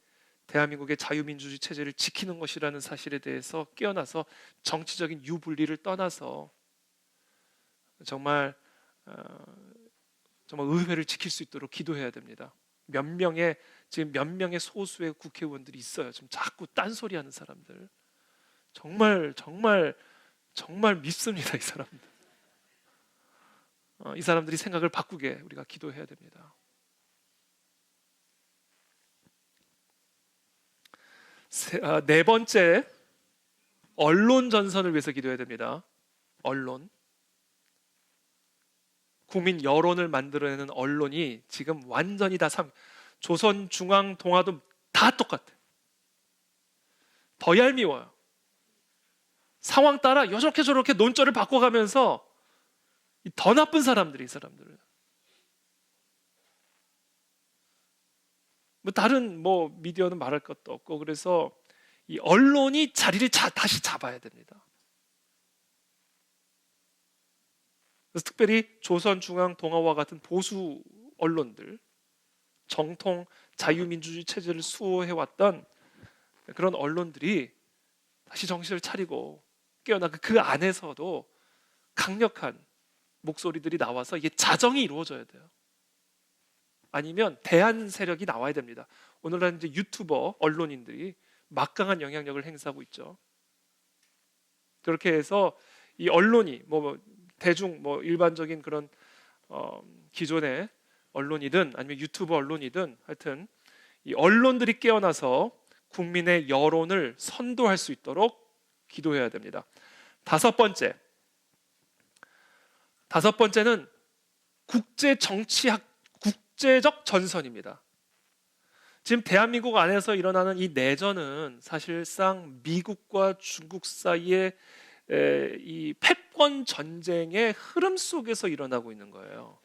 [SPEAKER 1] 대한민국의 자유민주주의 체제를 지키는 것이라는 사실에 대해서 깨어나서 정치적인 유불리를 떠나서 정말 의회를 지킬 수 있도록 기도해야 됩니다. 지금 몇 명의 소수의 국회의원들이 있어요. 좀 자꾸 딴소리하는 사람들. 정말 밉습니다, 이 사람들. 이 사람들이 생각을 바꾸게 우리가 기도해야 됩니다. 네 번째, 언론 전선을 위해서 기도해야 됩니다. 언론. 국민 여론을 만들어내는 언론이 지금 완전히 다 조선, 중앙, 동아도 다 똑같아. 더 얄미워요. 상황 따라 요렇게 저렇게 논조를 바꿔가면서 더 나쁜 사람들이 이 사람들은. 다른 미디어는 말할 것도 없고 그래서 이 언론이 자리를 다시 잡아야 됩니다. 그래서 특별히 조선, 중앙, 동아와 같은 보수 언론들, 정통 자유민주주의 체제를 수호해왔던 그런 언론들이 다시 정신을 차리고 깨어나 그 안에서도 강력한 목소리들이 나와서 이게 자정이 이루어져야 돼요. 아니면 대안 세력이 나와야 됩니다. 오늘날 이제 유튜버 언론인들이 막강한 영향력을 행사하고 있죠. 그렇게 해서 이 언론이 대중 일반적인 그런 기존의 언론이든 아니면 유튜버 언론이든 하여튼 이 언론들이 깨어나서 국민의 여론을 선도할 수 있도록 기도해야 됩니다. 다섯 번째는 국제적 전선입니다. 지금 대한민국 안에서 일어나는 이 내전은 사실상 미국과 중국 사이의 이 패권 전쟁의 흐름 속에서 일어나고 있는 거예요.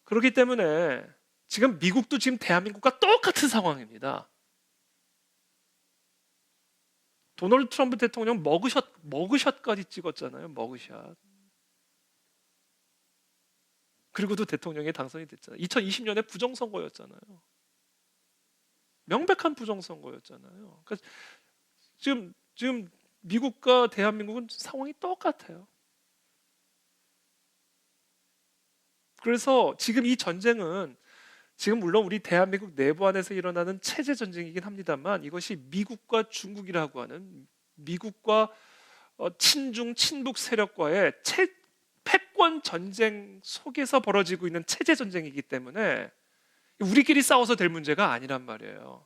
[SPEAKER 1] 그렇기 때문에 지금 미국도 지금 대한민국과 똑같은 상황입니다. 도널드 트럼프 대통령 머그샷까지 찍었잖아요. 머그샷. 그리고도 대통령에 당선이 됐잖아요. 2020년에 부정선거였잖아요. 명백한 부정선거였잖아요. 그러니까 지금 미국과 대한민국은 상황이 똑같아요. 그래서 지금 이 전쟁은 지금 물론 우리 대한민국 내부 안에서 일어나는 체제 전쟁이긴 합니다만 이것이 미국과 중국이라고 하는 미국과 친중 친북 세력과의 패권 전쟁 속에서 벌어지고 있는 체제 전쟁이기 때문에 우리끼리 싸워서 될 문제가 아니란 말이에요.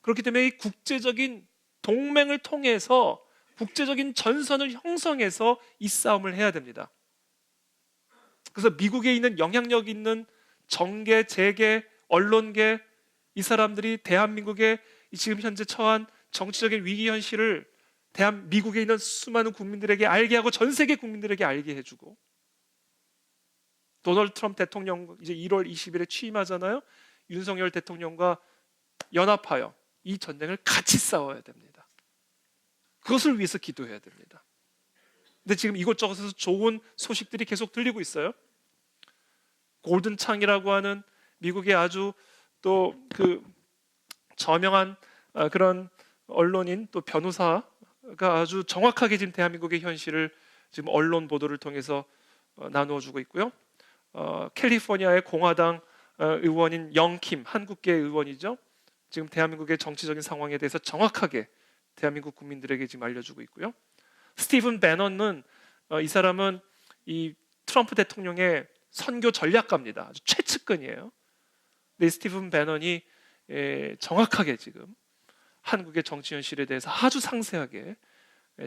[SPEAKER 1] 그렇기 때문에 이 국제적인 동맹을 통해서 국제적인 전선을 형성해서 이 싸움을 해야 됩니다. 그래서 미국에 있는 영향력 있는 정계, 재계, 언론계 이 사람들이 대한민국의 지금 현재 처한 정치적인 위기 현실을 미국에 있는 수많은 국민들에게 알게 하고 전 세계 국민들에게 알게 해주고 도널드 트럼프 대통령 이제 1월 20일에 취임하잖아요. 윤석열 대통령과 연합하여 이 전쟁을 같이 싸워야 됩니다. 그것을 위해서 기도해야 됩니다. 근데 지금 이곳저곳에서 좋은 소식들이 계속 들리고 있어요. 골든 창이라고 하는 미국의 아주 또 그 저명한 그런 언론인 또 변호사가 아주 정확하게 지금 대한민국의 현실을 지금 언론 보도를 통해서 나누어 주고 있고요. 캘리포니아의 공화당 의원인 영킴, 한국계 의원이죠. 지금 대한민국의 정치적인 상황에 대해서 정확하게 대한민국 국민들에게 지금 알려주고 있고요. 스티븐 배넌은 이 사람은 이 트럼프 대통령의 선교 전략가입니다. 아주 최측근이에요. 근데 스티븐 배넌이 정확하게 지금 한국의 정치 현실에 대해서 아주 상세하게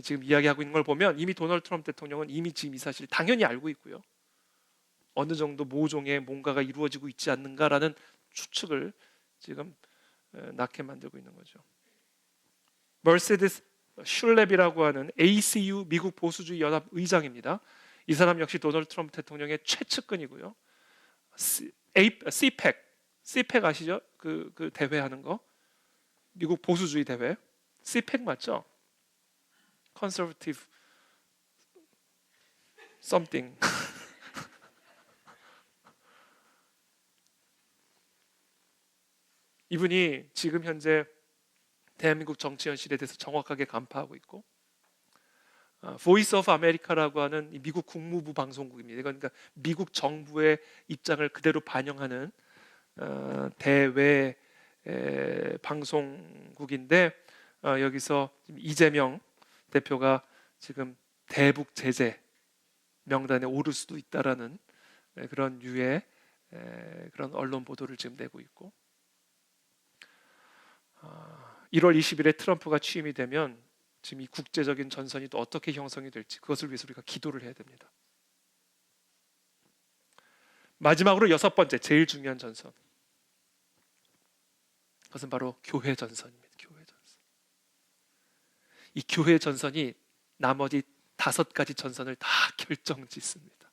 [SPEAKER 1] 지금 이야기하고 있는 걸 보면 이미 도널드 트럼프 대통령은 이미 지금 이 사실을 당연히 알고 있고요. 어느 정도 모종의 뭔가가 이루어지고 있지 않는가라는 추측을 지금 낳게 만들고 있는 거죠. 머세디스 슐랩이라고 하는 ACU 미국 보수주의 연합 의장입니다. 이 사람 역시 도널드 트럼프 대통령의 최측근이고요. CPEC 아시죠? 그 대회 하는 거, 미국 보수주의 대회. CPEC 맞죠? Conservative something. 이분이 지금 현재 대한민국 정치 현실에 대해서 정확하게 간파하고 있고, 보이스 오브 아메리카라고 하는 미국 국무부 방송국입니다. 그러니까 미국 정부의 입장을 그대로 반영하는 대외 방송국인데, 여기서 이재명 대표가 지금 대북 제재 명단에 오를 수도 있다라는 그런 유의 그런 언론 보도를 지금 내고 있고, 1월 20일에 트럼프가 취임이 되면 지금 이 국제적인 전선이 또 어떻게 형성이 될지 그것을 위해서 우리가 기도를 해야 됩니다. 마지막으로 6번째 제일 중요한 전선, 그것은 바로 교회 전선입니다. 교회 전선. 이 교회 전선이 나머지 5가지 전선을 다 결정짓습니다.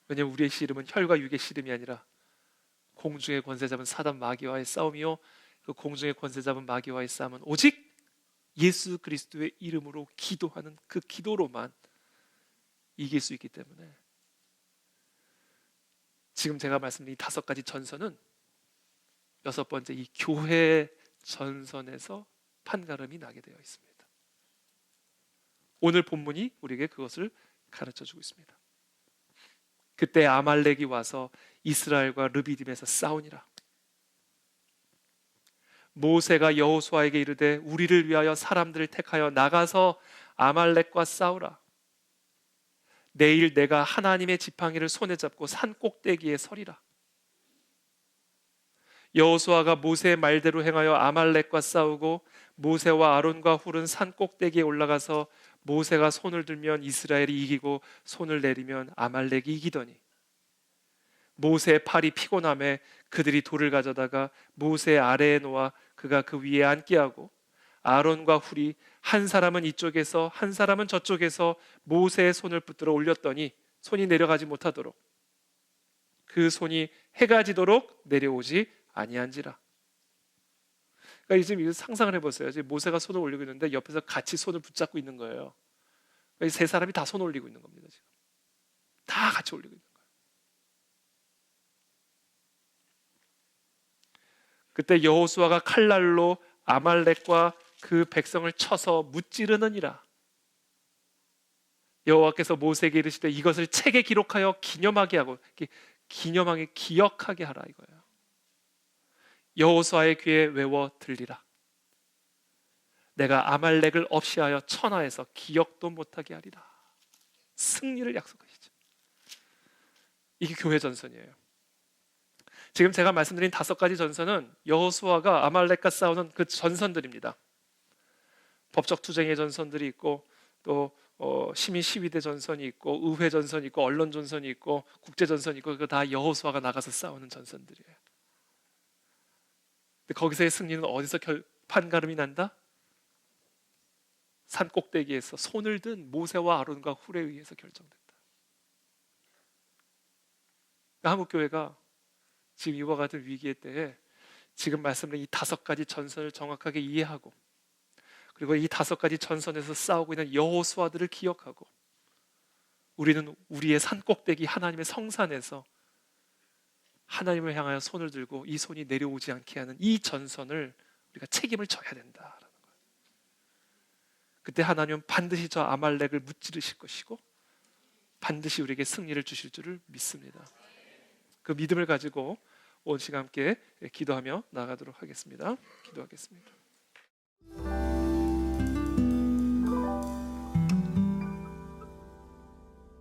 [SPEAKER 1] 왜냐하면 우리의 씨름은 혈과 육의 씨름이 아니라 공중의 권세 잡은 사단 마귀와의 싸움이요, 그 공중의 권세 잡은 마귀와의 싸움은 오직 예수 그리스도의 이름으로 기도하는 그 기도로만 이길 수 있기 때문에 지금 제가 말씀드린 이 5가지 전선은 6번째 이 교회 전선에서 판가름이 나게 되어 있습니다. 오늘 본문이 우리에게 그것을 가르쳐주고 있습니다. 그때 아말렉이 와서 이스라엘과 르비딤에서 싸우니라. 모세가 여호수아에게 이르되 우리를 위하여 사람들을 택하여 나가서 아말렉과 싸우라. 내일 내가 하나님의 지팡이를 손에 잡고 산 꼭대기에 서리라. 여호수아가 모세의 말대로 행하여 아말렉과 싸우고 모세와 아론과 훌은 산 꼭대기에 올라가서 모세가 손을 들면 이스라엘이 이기고 손을 내리면 아말렉이 이기더니 모세의 팔이 피곤함에 그들이 돌을 가져다가 모세 아래에 놓아 그가 그 위에 앉게 하고 아론과 훌이 한 사람은 이쪽에서 한 사람은 저쪽에서 모세의 손을 붙들어 올렸더니 손이 내려가지 못하도록 그 손이 해가 지도록 내려오지 아니한지라. 그러니까 지금 이거 상상을 해보세요. 지금 모세가 손을 올리고 있는데 옆에서 같이 손을 붙잡고 있는 거예요. 그러니까 세 사람이 다 손을 올리고 있는 겁니다. 지금 다 같이 올리고 있는 거예요. 그때 여호수아가 칼날로 아말렉과 그 백성을 쳐서 무찌르느니라. 여호와께서 모세에게 이르시되 이것을 책에 기록하여 기념하게 하고, 기념하게 기억하게 하라 이거예요. 여호수아의 귀에 외워 들리라. 내가 아말렉을 없이하여 천하에서 기억도 못하게 하리라. 승리를 약속하시죠. 이게 교회 전선이에요. 지금 제가 말씀드린 5가지 전선은 여호수아가 아말렉과 싸우는 그 전선들입니다. 법적 투쟁의 전선들이 있고, 또 시민 시위대 전선이 있고, 의회 전선이 있고, 언론 전선이 있고, 국제 전선이 있고, 그거 다 여호수아가 나가서 싸우는 전선들이에요. 근데 거기서의 승리는 어디서 판가름이 난다? 산 꼭대기에서 손을 든 모세와 아론과 훌에 의해서 결정된다. 한국 교회가 지금 이와 같은 위기의 때에 지금 말씀드린 이 5가지 전선을 정확하게 이해하고, 그리고 이 5가지 전선에서 싸우고 있는 여호수아들을 기억하고, 우리는 우리의 산 꼭대기 하나님의 성산에서 하나님을 향하여 손을 들고 이 손이 내려오지 않게 하는 이 전선을 우리가 책임을 져야 된다라는 거예요. 그때 하나님은 반드시 저 아말렉을 무찌르실 것이고 반드시 우리에게 승리를 주실 줄을 믿습니다. 그 믿음을 가지고 온 시간 함께 기도하며 나아가도록 하겠습니다. 기도하겠습니다.